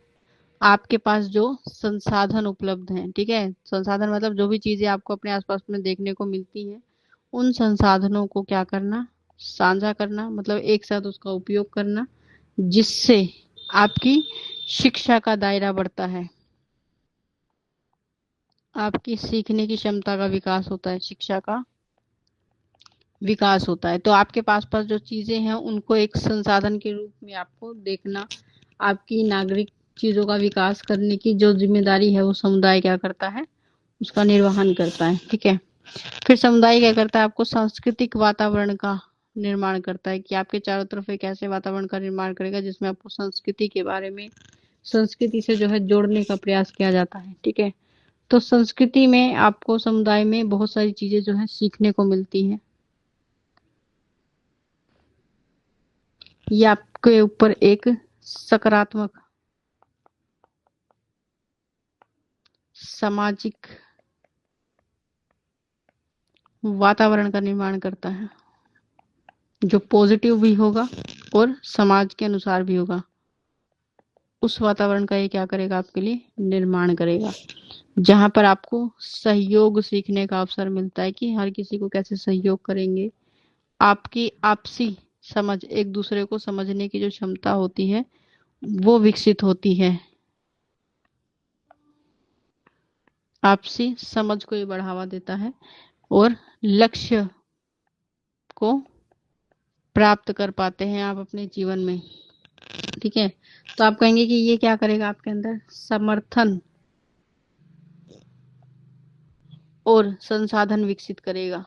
आपके पास जो संसाधन उपलब्ध हैं, ठीक है, संसाधन मतलब जो भी चीजें आपको अपने आसपास में देखने को मिलती हैं, उन संसाधनों को क्या करना, साझा करना, मतलब एक साथ उसका उपयोग करना, जिससे आपकी शिक्षा का दायरा बढ़ता है, आपकी सीखने की क्षमता का विकास होता है, शिक्षा का विकास होता है। तो आपके पास पास जो चीजें हैं उनको एक संसाधन के रूप में आपको देखना, आपकी नागरिक चीजों का विकास करने की जो जिम्मेदारी है वो समुदाय क्या करता है, उसका निर्वहन करता है। ठीक है, फिर समुदाय क्या करता है, आपको सांस्कृतिक वातावरण का निर्माण करता है कि आपके चारों तरफ एक ऐसे वातावरण का निर्माण करेगा जिसमें आपको संस्कृति के बारे में, संस्कृति से जो है जोड़ने का प्रयास किया जाता है। ठीक है, तो संस्कृति में आपको समुदाय में बहुत सारी चीजें जो है सीखने को मिलती हैं। ये आपके ऊपर एक सकारात्मक सामाजिक वातावरण का निर्माण करता है जो पॉजिटिव भी होगा और समाज के अनुसार भी होगा। उस वातावरण का ये क्या करेगा, आपके लिए निर्माण करेगा, जहां पर आपको सहयोग सीखने का अवसर मिलता है कि हर किसी को कैसे सहयोग करेंगे। आपकी आपसी समझ, एक दूसरे को समझने की जो क्षमता होती है वो विकसित होती है। आपसी समझ को ये बढ़ावा देता है और लक्ष्य को प्राप्त कर पाते हैं आप अपने जीवन में। ठीक है, तो आप कहेंगे कि ये क्या करेगा, आपके अंदर समर्थन और संसाधन विकसित करेगा।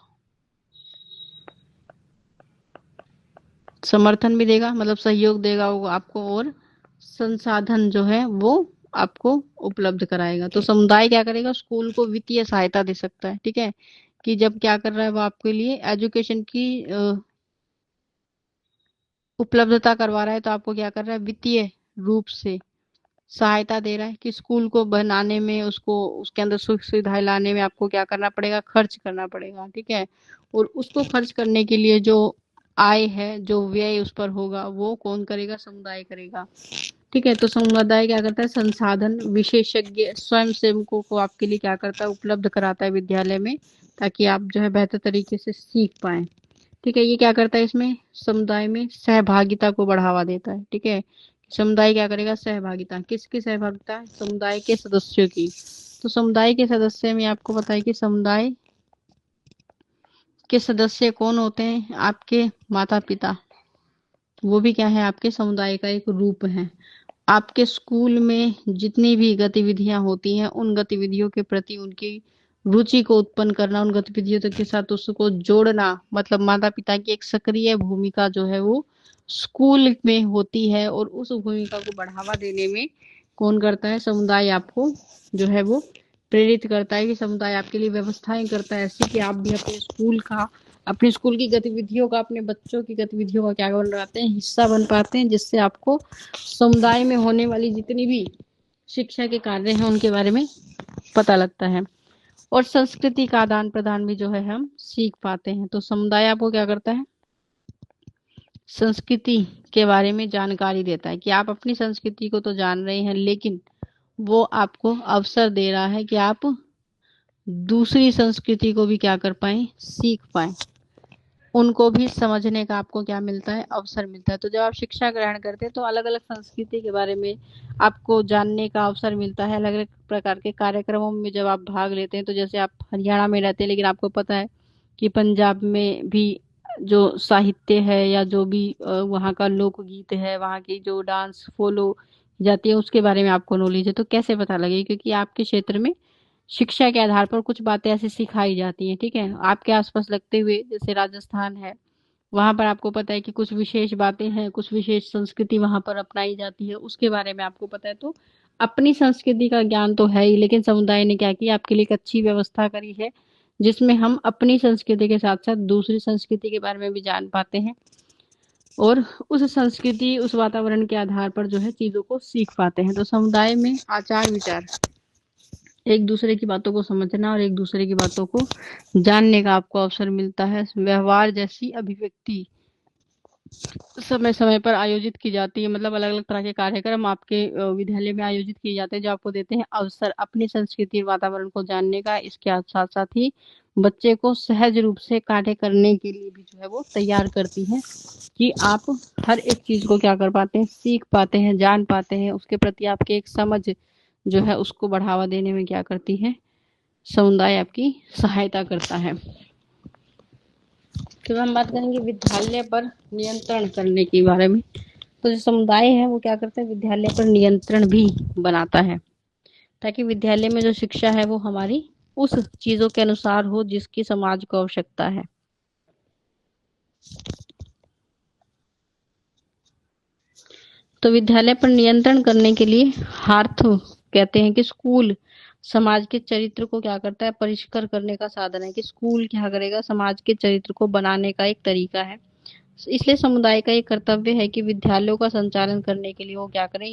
समर्थन भी देगा, मतलब सहयोग देगा वो आपको, और संसाधन जो है वो आपको उपलब्ध कराएगा। तो समुदाय क्या करेगा, स्कूल को वित्तीय सहायता दे सकता है। ठीक है, कि जब क्या कर रहा है वो आपके लिए एजुकेशन की उपलब्धता करवा रहा है, तो आपको क्या कर रहा है, वित्तीय रूप से सहायता दे रहा है कि स्कूल को बनाने में, उसको उसके अंदर सुख सुविधाएं लाने में आपको क्या करना पड़ेगा, खर्च करना पड़ेगा। ठीक है, और उसको खर्च करने के लिए जो आय है, जो व्यय उस पर होगा, वो कौन करेगा, समुदाय करेगा। ठीक है, तो समुदाय क्या करता है, संसाधन विशेषज्ञ स्वयं सेवकों को आपके लिए क्या करता है, उपलब्ध कराता है विद्यालय में, ताकि आप जो है बेहतर तरीके से सीख पाए। ठीक है, ये क्या करता है, इसमें समुदाय में सहभागिता को बढ़ावा देता है। ठीक है, समुदाय क्या करेगा, सहभागिता, किसकी सहभागिता, समुदाय के सदस्यों की। तो समुदाय के सदस्य में आपको पता है कि समुदाय के सदस्य कौन होते हैं, आपके माता पिता, वो भी क्या है, आपके समुदाय का एक रूप है। आपके स्कूल में जितनी भी गतिविधियां होती हैं, उन गतिविधियों के प्रति उनकी रुचि को उत्पन्न करना, उन गतिविधियों के साथ उसको जोड़ना, मतलब माता पिता की एक सक्रिय भूमिका जो है वो स्कूल में होती है। और उस भूमिका को बढ़ावा देने में कौन करता है, समुदाय आपको जो है वो प्रेरित करता है, कि समुदाय आपके लिए व्यवस्थाएं करता है ऐसी कि आप भी अपने स्कूल का, अपने स्कूल की गतिविधियों का, अपने बच्चों की गतिविधियों का क्या बन पाते हैं, हिस्सा बन पाते हैं, जिससे आपको समुदाय में होने वाली जितनी भी शिक्षा के कार्य हैं उनके बारे में पता लगता है। और संस्कृति का आदान प्रदान भी जो है हम सीख पाते हैं। तो समुदाय आपको क्या करता है, संस्कृति के बारे में जानकारी देता है, कि आप अपनी संस्कृति को तो जान रहे हैं, लेकिन वो आपको अवसर दे रहा है कि आप दूसरी संस्कृति को भी क्या कर पाए, सीख पाए, उनको भी समझने का आपको क्या मिलता है, अवसर मिलता है। तो जब आप शिक्षा ग्रहण करते हैं तो अलग अलग संस्कृति के बारे में आपको जानने का अवसर मिलता है। अलग अलग प्रकार के कार्यक्रमों में जब आप भाग लेते हैं, तो जैसे आप हरियाणा में रहते हैं, लेकिन आपको पता है कि पंजाब में भी जो साहित्य है, या जो भी वहाँ का लोकगीत है, वहाँ की जो डांस फॉलो जाती है, उसके बारे में आपको नॉलेज है। तो कैसे पता लगे, क्योंकि आपके क्षेत्र में शिक्षा के आधार पर कुछ बातें ऐसी सिखाई जाती हैं। ठीक है, आपके आसपास लगते हुए जैसे राजस्थान है, वहां पर आपको पता है कि कुछ विशेष बातें हैं, कुछ विशेष संस्कृति वहां पर अपनाई जाती है, उसके बारे में आपको पता है। तो अपनी संस्कृति का ज्ञान तो है ही, लेकिन समुदाय ने क्या किया, आपके लिए एक अच्छी व्यवस्था करी है, जिसमें हम अपनी संस्कृति के साथ साथ दूसरी संस्कृति के बारे में भी जान पाते हैं, और उस संस्कृति, उस वातावरण के आधार पर जो है चीजों को सीख पाते हैं। तो समुदाय में आचार विचार, एक दूसरे की बातों को समझना और एक दूसरे की बातों को जानने का आपको अवसर मिलता है। व्यवहार जैसी अभिव्यक्ति समय समय पर आयोजित की जाती है, मतलब अलग अलग तरह के कार्यक्रम आपके विद्यालय में आयोजित किए जाते हैं, जो आपको देते हैं अवसर अपनी संस्कृति और वातावरण को जानने का। इसके साथ साथ ही बच्चे को सहज रूप से कार्य करने के लिए भी जो है वो तैयार करती है, कि आप हर एक चीज को क्या कर पाते हैं, सीख पाते हैं, जान पाते हैं, उसके प्रति आपकी एक समझ जो है उसको बढ़ावा देने में क्या करती है, समुदाय आपकी सहायता करता है। फिर हम बात करेंगे विद्यालय पर नियंत्रण करने के बारे में। तो जो समुदाय है वो क्या करता है, विद्यालय पर नियंत्रण भी बनाता है, ताकि विद्यालय में जो शिक्षा है वो हमारी उस चीजों के अनुसार हो जिसकी समाज को आवश्यकता है। तो विद्यालय पर नियंत्रण करने के लिए हार्थ कहते हैं कि स्कूल समाज के चरित्र को क्या करता है, परिष्कार करने का साधन है, कि स्कूल क्या करेगा, समाज के चरित्र को बनाने का एक तरीका है। इसलिए समुदाय का ये कर्तव्य है कि विद्यालयों का संचालन करने के लिए वो क्या करें,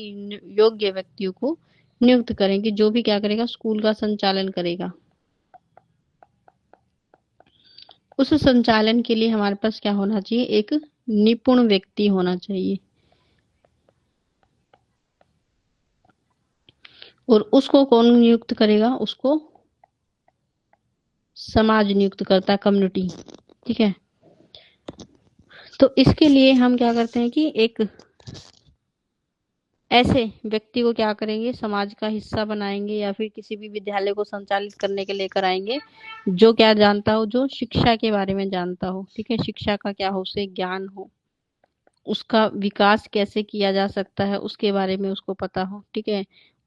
योग्य व्यक्तियों को नियुक्त करें, कि जो भी क्या करेगा, स्कूल का संचालन करेगा। उस संचालन के लिए हमारे पास क्या होना चाहिए, एक निपुण व्यक्ति होना चाहिए, और उसको कौन नियुक्त करेगा, उसको समाज नियुक्त करता है, कम्युनिटी। ठीक है, तो इसके लिए हम क्या करते हैं कि एक ऐसे व्यक्ति को क्या करेंगे, समाज का हिस्सा बनाएंगे, या फिर किसी भी विद्यालय को संचालित करने के लिए कराएंगे, जो क्या जानता हो, जो शिक्षा के बारे में जानता हो। ठीक है, शिक्षा का क्या हो, उसे ज्ञान हो, उसका विकास कैसे किया जा सकता है उसके बारे में उसको पता हो। ठीक है,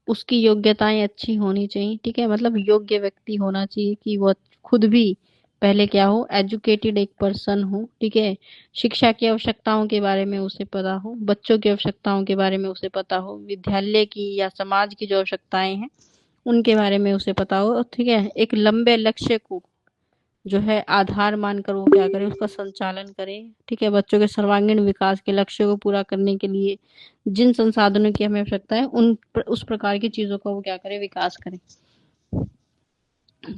उसकी योग्यताएं अच्छी होनी चाहिए। ठीक है, मतलब योग्य व्यक्ति होना चाहिए, कि वो खुद भी पहले क्या हो, एजुकेटेड एक पर्सन हो। ठीक है, शिक्षा की आवश्यकताओं के बारे में उसे पता हो, बच्चों की आवश्यकताओं के बारे में उसे पता हो, विद्यालय की या समाज की जो आवश्यकताएं हैं उनके बारे में उसे पता हो। ठीक है, एक लंबे लक्ष्य को जो है आधार मानकर वो क्या करे, उसका संचालन करे। ठीक है, बच्चों के सर्वांगीण विकास के लक्ष्य को पूरा करने के लिए जिन संसाधनों की हमें आवश्यकता है उस प्रकार की चीजों का वो क्या करे, विकास करे।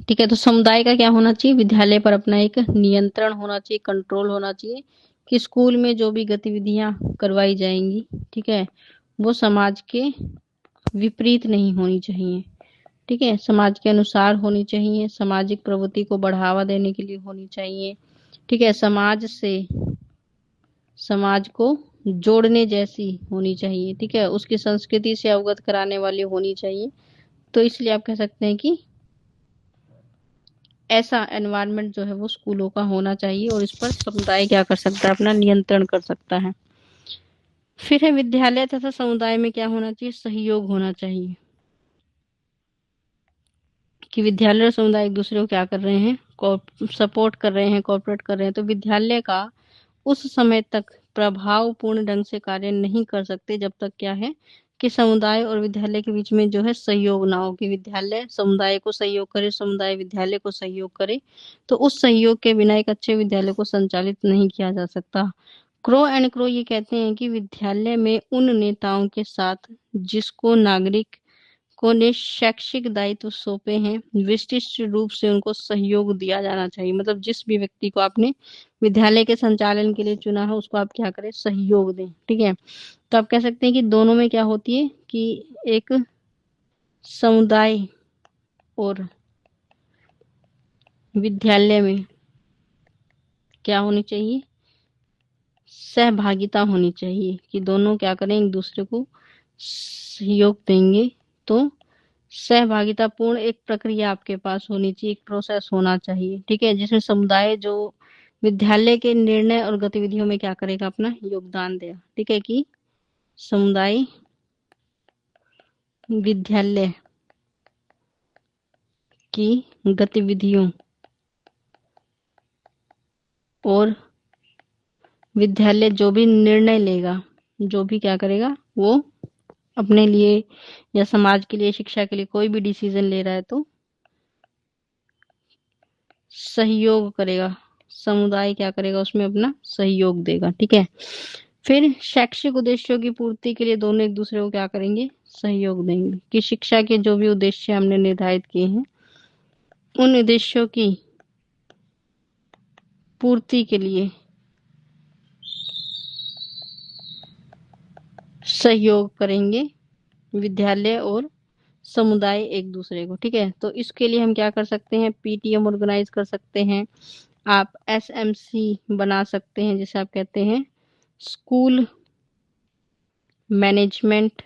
ठीक है, तो समुदाय का क्या होना चाहिए, विद्यालय पर अपना एक नियंत्रण होना चाहिए, कंट्रोल होना चाहिए, कि स्कूल में जो भी गतिविधियां करवाई जाएंगी, ठीक है, वो समाज के विपरीत नहीं होनी चाहिए। ठीक है, समाज के अनुसार होनी चाहिए, सामाजिक प्रवृत्ति को बढ़ावा देने के लिए होनी चाहिए, ठीक है, समाज को जोड़ने जैसी होनी चाहिए, ठीक है, उसकी संस्कृति से अवगत कराने वाली होनी चाहिए। तो इसलिए आप कह सकते हैं कि ऐसा एनवायरनमेंट जो है वो स्कूलों का होना चाहिए, और इस पर समुदाय क्या कर सकता है, अपना नियंत्रण कर सकता है। फिर है विद्यालय तथा समुदाय में क्या होना चाहिए, सहयोग होना चाहिए, कि विद्यालय और समुदाय एक दूसरे को क्या कर रहे हैं, सपोर्ट कर रहे हैं, कोऑपरेट कर रहे हैं। तो विद्यालय का उस समय तक प्रभावपूर्ण ढंग से कार्य नहीं कर सकते जब तक क्या है कि समुदाय और विद्यालय के बीच में जो है सहयोग ना हो, कि विद्यालय समुदाय को सहयोग करे, समुदाय विद्यालय को सहयोग करे। तो उस सहयोग के बिना एक अच्छे विद्यालय को संचालित नहीं किया जा सकता। क्रो एंड क्रो ये कहते हैं कि विद्यालय में उन नेताओं के साथ जिसको नागरिक को ने शैक्षिक दायित्व सौंपे हैं, विशिष्ट रूप से उनको सहयोग दिया जाना चाहिए। मतलब जिस भी व्यक्ति को आपने विद्यालय के संचालन के लिए चुना है, उसको आप क्या करें, सहयोग दें, ठीक है। तो आप कह सकते हैं कि दोनों में क्या होती है कि एक समुदाय और विद्यालय में क्या होनी चाहिए, सहभागिता होनी चाहिए, कि दोनों क्या करें, एक दूसरे को सहयोग देंगे। तो सहभागितापूर्ण एक प्रक्रिया आपके पास होनी चाहिए, एक प्रोसेस होना चाहिए, ठीक है, जिसमें समुदाय जो विद्यालय के निर्णय और गतिविधियों में क्या करेगा, अपना योगदान देगा, ठीक है, कि समुदाय विद्यालय की गतिविधियों और विद्यालय जो भी निर्णय लेगा, जो भी क्या करेगा, वो अपने लिए या समाज के लिए, शिक्षा के लिए कोई भी डिसीजन ले रहा है तो सहयोग करेगा, समुदाय क्या करेगा, उसमें अपना सहयोग देगा, ठीक है। फिर शैक्षिक उद्देश्यों की पूर्ति के लिए दोनों एक दूसरे को क्या करेंगे, सहयोग देंगे, कि शिक्षा के जो भी उद्देश्य हमने निर्धारित किए हैं, उन उद्देश्यों की पूर्ति के लिए सहयोग करेंगे विद्यालय और समुदाय एक दूसरे को, ठीक है। तो इसके लिए हम क्या कर सकते हैं, पीटीएम ऑर्गेनाइज कर सकते हैं, आप एसएमसी बना सकते हैं, जिसे आप कहते हैं स्कूल मैनेजमेंट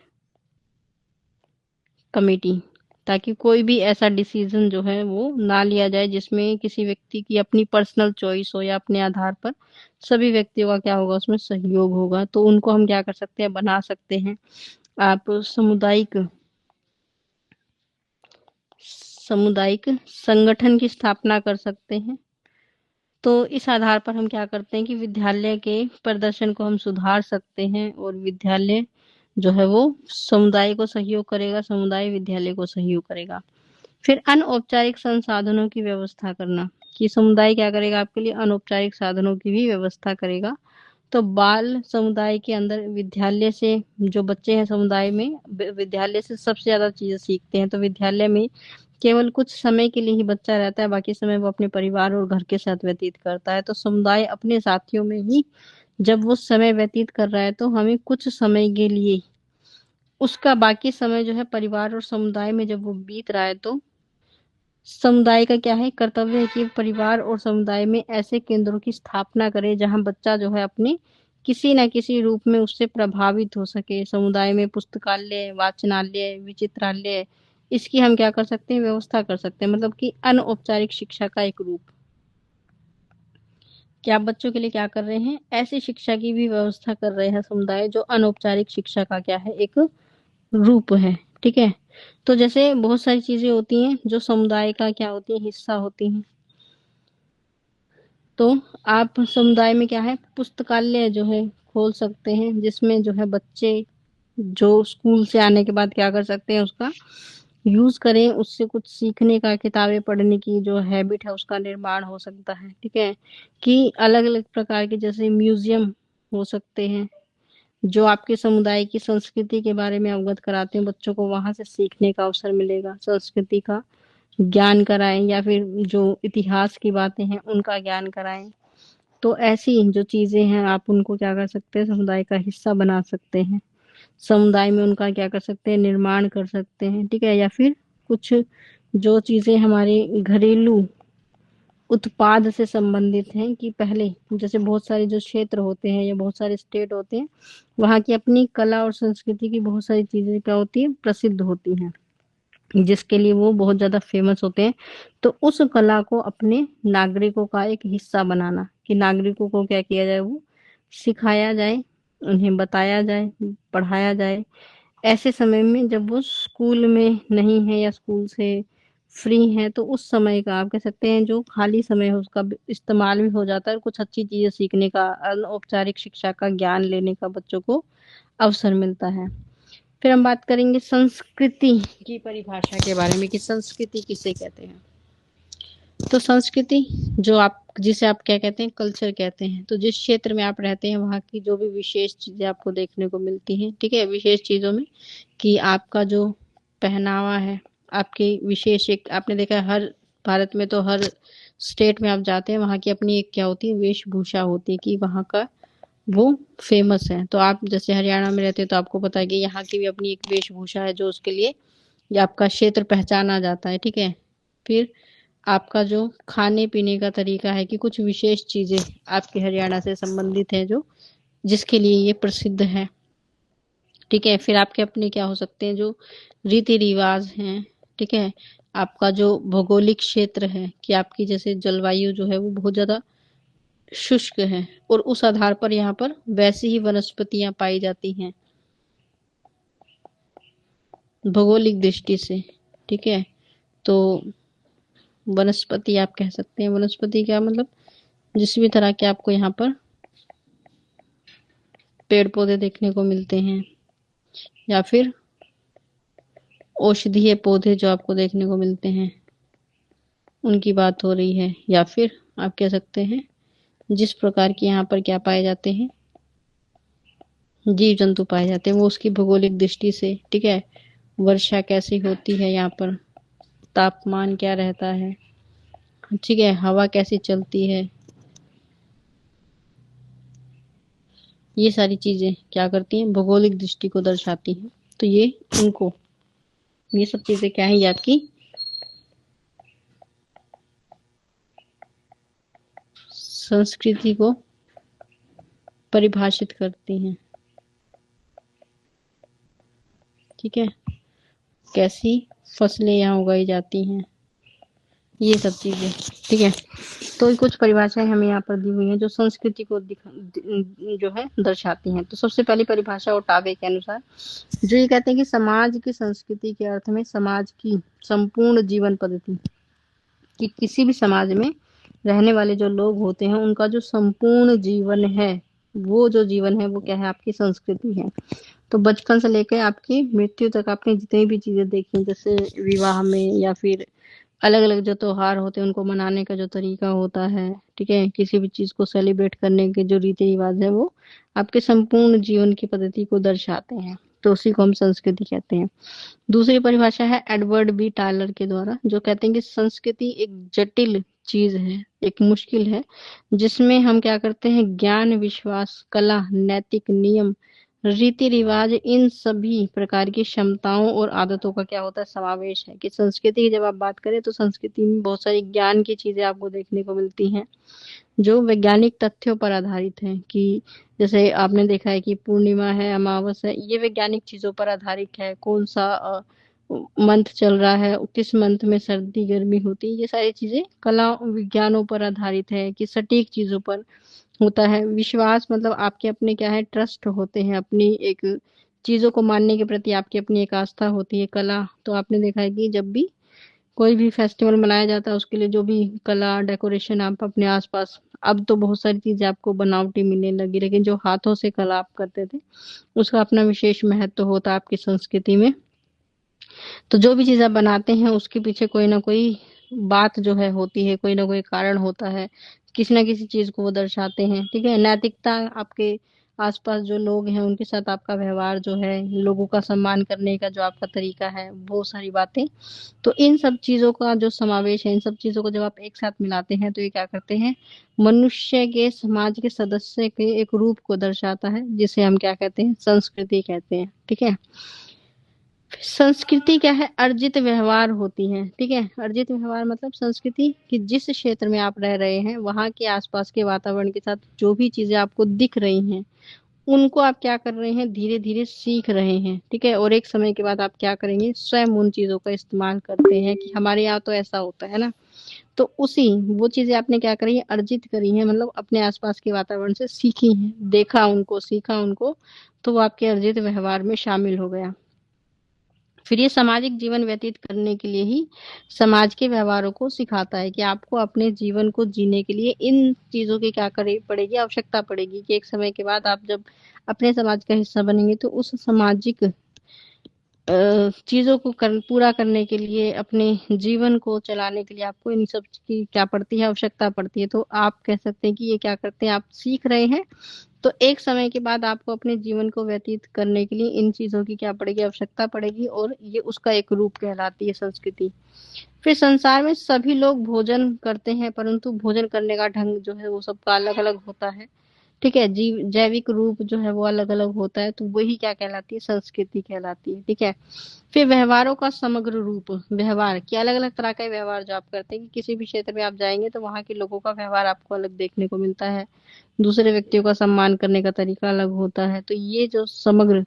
कमेटी, ताकि कोई भी ऐसा डिसीजन जो है वो ना लिया जाए जिसमें किसी व्यक्ति की अपनी पर्सनल चॉइस हो या अपने आधार पर सभी व्यक्तियों का क्या होगा, उसमें सहयोग होगा। तो उनको हम क्या कर सकते हैं, बना सकते हैं। आप सामुदायिक संगठन की स्थापना कर सकते हैं। तो इस आधार पर हम क्या करते हैं कि विद्यालय के प्रदर्शन को हम सुधार सकते हैं, और विद्यालय जो है वो समुदाय को सहयोग करेगा, समुदाय विद्यालय को सहयोग करेगा। फिर अनौपचारिक संसाधनों की व्यवस्था करना, कि समुदाय क्या करेगा, आपके लिए अनौपचारिक साधनों की भी व्यवस्था करेगा। तो बाल समुदाय के अंदर विद्यालय से जो बच्चे हैं समुदाय में, विद्यालय से सबसे ज्यादा चीजें सीखते हैं। तो विद्यालय में केवल कुछ समय के लिए ही बच्चा रहता है, बाकी समय वो अपने परिवार और घर के साथ व्यतीत करता है। तो समुदाय अपने साथियों में ही जब वो समय व्यतीत कर रहा है, तो हमें कुछ समय के लिए उसका बाकी समय जो है परिवार और समुदाय में जब वो बीत रहा है, तो समुदाय का क्या है, कर्तव्य है कि परिवार और समुदाय में ऐसे केंद्रों की स्थापना करे जहां बच्चा जो है अपने किसी न किसी रूप में उससे प्रभावित हो सके। समुदाय में पुस्तकालय, वाचनालय, विचित्रालय, इसकी हम क्या कर सकते हैं, व्यवस्था कर सकते हैं। मतलब कि अनौपचारिक शिक्षा का एक रूप, क्या आप बच्चों के लिए क्या कर रहे हैं, ऐसी शिक्षा की भी व्यवस्था कर रहे हैं समुदाय, जो अनौपचारिक शिक्षा का क्या है, एक रूप है, ठीक है। तो जैसे बहुत सारी चीजें होती हैं जो समुदाय का क्या होती है, हिस्सा होती हैं। तो आप समुदाय में क्या है, पुस्तकालय जो है खोल सकते हैं, जिसमें जो है बच्चे जो स्कूल से आने के बाद क्या कर सकते हैं, उसका यूज करें, उससे कुछ सीखने का, किताबें पढ़ने की जो हैबिट है उसका निर्माण हो सकता है, ठीक है। कि अलग अलग प्रकार के जैसे म्यूजियम हो सकते हैं, जो आपके समुदाय की संस्कृति के बारे में अवगत कराते हैं, बच्चों को वहां से सीखने का अवसर मिलेगा, संस्कृति का ज्ञान कराएं, या फिर जो इतिहास की बातें हैं उनका ज्ञान कराएं। तो ऐसी जो चीजें हैं आप उनको क्या कर सकते हैं, समुदाय का हिस्सा बना सकते हैं, समुदाय में उनका क्या कर सकते हैं, निर्माण कर सकते हैं, ठीक है। या फिर कुछ जो चीजें हमारे घरेलू उत्पाद से संबंधित हैं कि पहले जैसे बहुत सारे जो क्षेत्र होते हैं या बहुत सारे स्टेट होते हैं, वहाँ की अपनी कला और संस्कृति की बहुत सारी चीजें क्या होती है, प्रसिद्ध होती हैं, जिसके लिए वो बहुत ज्यादा फेमस होते हैं। तो उस कला को अपने नागरिकों का एक हिस्सा बनाना, कि नागरिकों को क्या किया जाए, वो सिखाया जाए, उन्हें बताया जाए, पढ़ाया जाए। ऐसे समय में जब वो स्कूल में नहीं है या स्कूल से फ्री है, तो उस समय का आप कह सकते हैं जो खाली समय है उसका इस्तेमाल भी हो जाता है और कुछ अच्छी चीजें सीखने का, अनौपचारिक शिक्षा का ज्ञान लेने का बच्चों को अवसर मिलता है। फिर हम बात करेंगे संस्कृति की परिभाषा के बारे में कि संस्कृति किसे कहते हैं। तो संस्कृति जो आप जिसे आप क्या कहते हैं, कल्चर कहते हैं। तो जिस क्षेत्र में आप रहते हैं वहाँ की जो भी विशेष चीजें आपको देखने को मिलती हैं, ठीक है, विशेष चीजों में कि आपका जो पहनावा है, आपकी विशेष एक आपने देखा है हर भारत में तो हर स्टेट में आप जाते हैं वहाँ की अपनी एक क्या होती है, वेशभूषा होती है कि वहाँ का वो फेमस है। तो आप जैसे हरियाणा में रहते हैं तो आपको पता है कि यहाँ की भी अपनी एक वेशभूषा है जो उसके लिए या आपका क्षेत्र पहचाना जाता है, ठीक है। फिर आपका जो खाने पीने का तरीका है कि कुछ विशेष चीजें आपके हरियाणा से संबंधित है जो जिसके लिए ये प्रसिद्ध है, ठीक है। फिर आपके अपने क्या हो सकते हैं, जो रीति रिवाज हैं, ठीक है। आपका जो भौगोलिक क्षेत्र है कि आपकी जैसे जलवायु जो है वो बहुत ज्यादा शुष्क है और उस आधार पर यहाँ पर वैसी ही वनस्पतियां पाई जाती हैं भौगोलिक दृष्टि से, ठीक है। तो वनस्पति आप कह सकते हैं, वनस्पति क्या मतलब, जिस भी तरह के आपको यहाँ पर पेड़ पौधे देखने को मिलते हैं या फिर औषधीय पौधे जो आपको देखने को मिलते हैं उनकी बात हो रही है, या फिर आप कह सकते हैं जिस प्रकार के यहाँ पर क्या पाए जाते हैं, जीव जंतु पाए जाते हैं, वो उसकी भौगोलिक दृष्टि से, ठीक है। वर्षा कैसी होती है यहाँ पर, तापमान क्या रहता है, ठीक है, हवा कैसी चलती है, ये सारी चीजें क्या करती हैं, भौगोलिक दृष्टि को दर्शाती हैं। तो ये इनको ये सब चीजें क्या है, ये आपकी संस्कृति को परिभाषित करती हैं, ठीक है। कैसी फसलें यहाँ उगाई जाती हैं, ये सब चीजें, ठीक है। तो कुछ परिभाषाएं हमें यहाँ पर दी हुई हैं जो संस्कृति को जो है दर्शाती हैं। तो सबसे पहली परिभाषा ओटावे के अनुसार जो ये कहते हैं कि समाज की संस्कृति के अर्थ में समाज की संपूर्ण जीवन पद्धति, कि किसी भी समाज में रहने वाले जो लोग होते हैं उनका जो संपूर्ण जीवन है, वो जो जीवन है वो क्या है, आपकी संस्कृति है। तो बचपन से लेकर आपकी मृत्यु तक आपने जितनी भी चीजें देखी, जैसे विवाह में या फिर अलग अलग जो त्योहार होते हैं उनको मनाने का जो तरीका होता है, ठीक है, किसी भी चीज को सेलिब्रेट करने के जो रीति रिवाज है वो आपके संपूर्ण जीवन की पद्धति को दर्शाते हैं। तो उसी को हम संस्कृति कहते हैं। दूसरी परिभाषा है एडवर्ड बी टायलर के द्वारा, जो कहते हैं कि संस्कृति एक जटिल चीज है, एक मुश्किल है, जिसमें हम क्या करते हैं, ज्ञान, विश्वास, कला, नैतिक नियम, रीति रिवाज, इन सभी प्रकार की क्षमताओं और आदतों का क्या होता है, समावेश है। कि संस्कृति की जब आप बात करें तो संस्कृति में बहुत सारी ज्ञान की चीजें आपको देखने को मिलती हैं जो वैज्ञानिक तथ्यों पर आधारित है। कि जैसे आपने देखा है कि पूर्णिमा है, अमावस है, ये वैज्ञानिक चीजों पर आधारित है। कौन सा मंथ चल रहा है, किस मंथ में सर्दी गर्मी होती है, ये सारी चीजें कला विज्ञानों पर आधारित है कि सटीक चीजों पर होता है। विश्वास मतलब आपके अपने क्या है, ट्रस्ट होते हैं, अपनी एक चीजों को मानने के प्रति आपकी अपनी एक आस्था होती है। कला तो आपने देखा है कि जब भी कोई भी फेस्टिवल मनाया जाता है उसके लिए जो भी कला डेकोरेशन आप अपने आसपास, अब तो बहुत सारी चीजें आपको बनावटी मिलने लगी, लेकिन जो हाथों से कला आप करते थे उसका अपना विशेष महत्व होता है आपकी संस्कृति में। तो जो भी चीज आप बनाते हैं उसके पीछे कोई ना कोई बात जो है होती है, कोई ना कोई कारण होता है, किसी ना किसी चीज को वो दर्शाते हैं, ठीक है। नैतिकता, आपके आसपास जो लोग हैं उनके साथ आपका व्यवहार जो है, लोगों का सम्मान करने का जो आपका तरीका है, वो सारी बातें। तो इन सब चीजों का जो समावेश है, इन सब चीजों को जब आप एक साथ मिलाते हैं तो ये क्या करते हैं, मनुष्य के समाज के सदस्य के एक रूप को दर्शाता है, जिसे हम क्या कहते हैं, संस्कृति कहते हैं, ठीक है। संस्कृति क्या है? अर्जित व्यवहार होती है, ठीक है। अर्जित व्यवहार मतलब संस्कृति कि जिस क्षेत्र में आप रह रहे हैं वहां के आसपास के वातावरण के साथ जो भी चीजें आपको दिख रही हैं उनको आप क्या कर रहे हैं, धीरे धीरे सीख रहे हैं, ठीक है। और एक समय के बाद आप क्या करेंगे, स्वयं उन चीजों का इस्तेमाल करते हैं कि हमारे यहाँ तो ऐसा होता है ना। तो उसी वो चीजें आपने क्या करी है, अर्जित करी है, मतलब अपने आसपास के वातावरण से सीखी हैं, देखा उनको, सीखा उनको, तो वो आपके अर्जित व्यवहार में शामिल हो गया। फिर ये सामाजिक जीवन व्यतीत करने के लिए ही समाज के व्यवहारों को सिखाता है कि आपको अपने जीवन को जीने के लिए इन चीजों की क्या करे पड़ेगी, आवश्यकता पड़ेगी कि एक समय के बाद आप जब अपने समाज का हिस्सा बनेंगे तो उस सामाजिक चीजों को पूरा करने के लिए, अपने जीवन को चलाने के लिए आपको इन सब की क्या पड़ती है, आवश्यकता पड़ती है। तो आप कह सकते हैं कि ये क्या करते हैं, आप सीख रहे हैं। तो एक समय के बाद आपको अपने जीवन को व्यतीत करने के लिए इन चीजों की क्या पड़ेगी, आवश्यकता पड़ेगी, और ये उसका एक रूप कहलाती है संस्कृति। फिर संसार में सभी लोग भोजन करते हैं, परंतु भोजन करने का ढंग जो है वो सबका अलग अलग होता है, ठीक है। जीव जैविक रूप जो है वो अलग अलग होता है, तो वही क्या कहलाती है, संस्कृति कहलाती है, ठीक है। फिर व्यवहारों का समग्र रूप, व्यवहार कि अलग अलग तरह का व्यवहार जो आप करते हैं कि किसी भी क्षेत्र में आप जाएंगे तो वहां के लोगों का व्यवहार आपको अलग देखने को मिलता है, दूसरे व्यक्तियों का सम्मान करने का तरीका अलग होता है। तो ये जो समग्र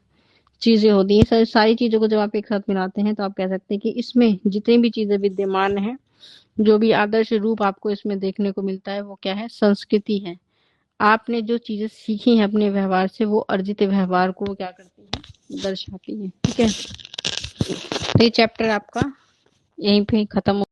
चीजें होती हैं, सारी चीजों को जब आप एक साथ मिलाते हैं तो आप कह सकते हैं कि इसमें जितनी भी चीजें विद्यमान है, जो भी आदर्श रूप आपको इसमें देखने को मिलता है, वो क्या है, संस्कृति है। आपने जो चीजें सीखी हैं अपने व्यवहार से, वो अर्जित व्यवहार को क्या करती है, दर्शाती है, ठीक है। तो ये चैप्टर आपका यहीं पे खत्म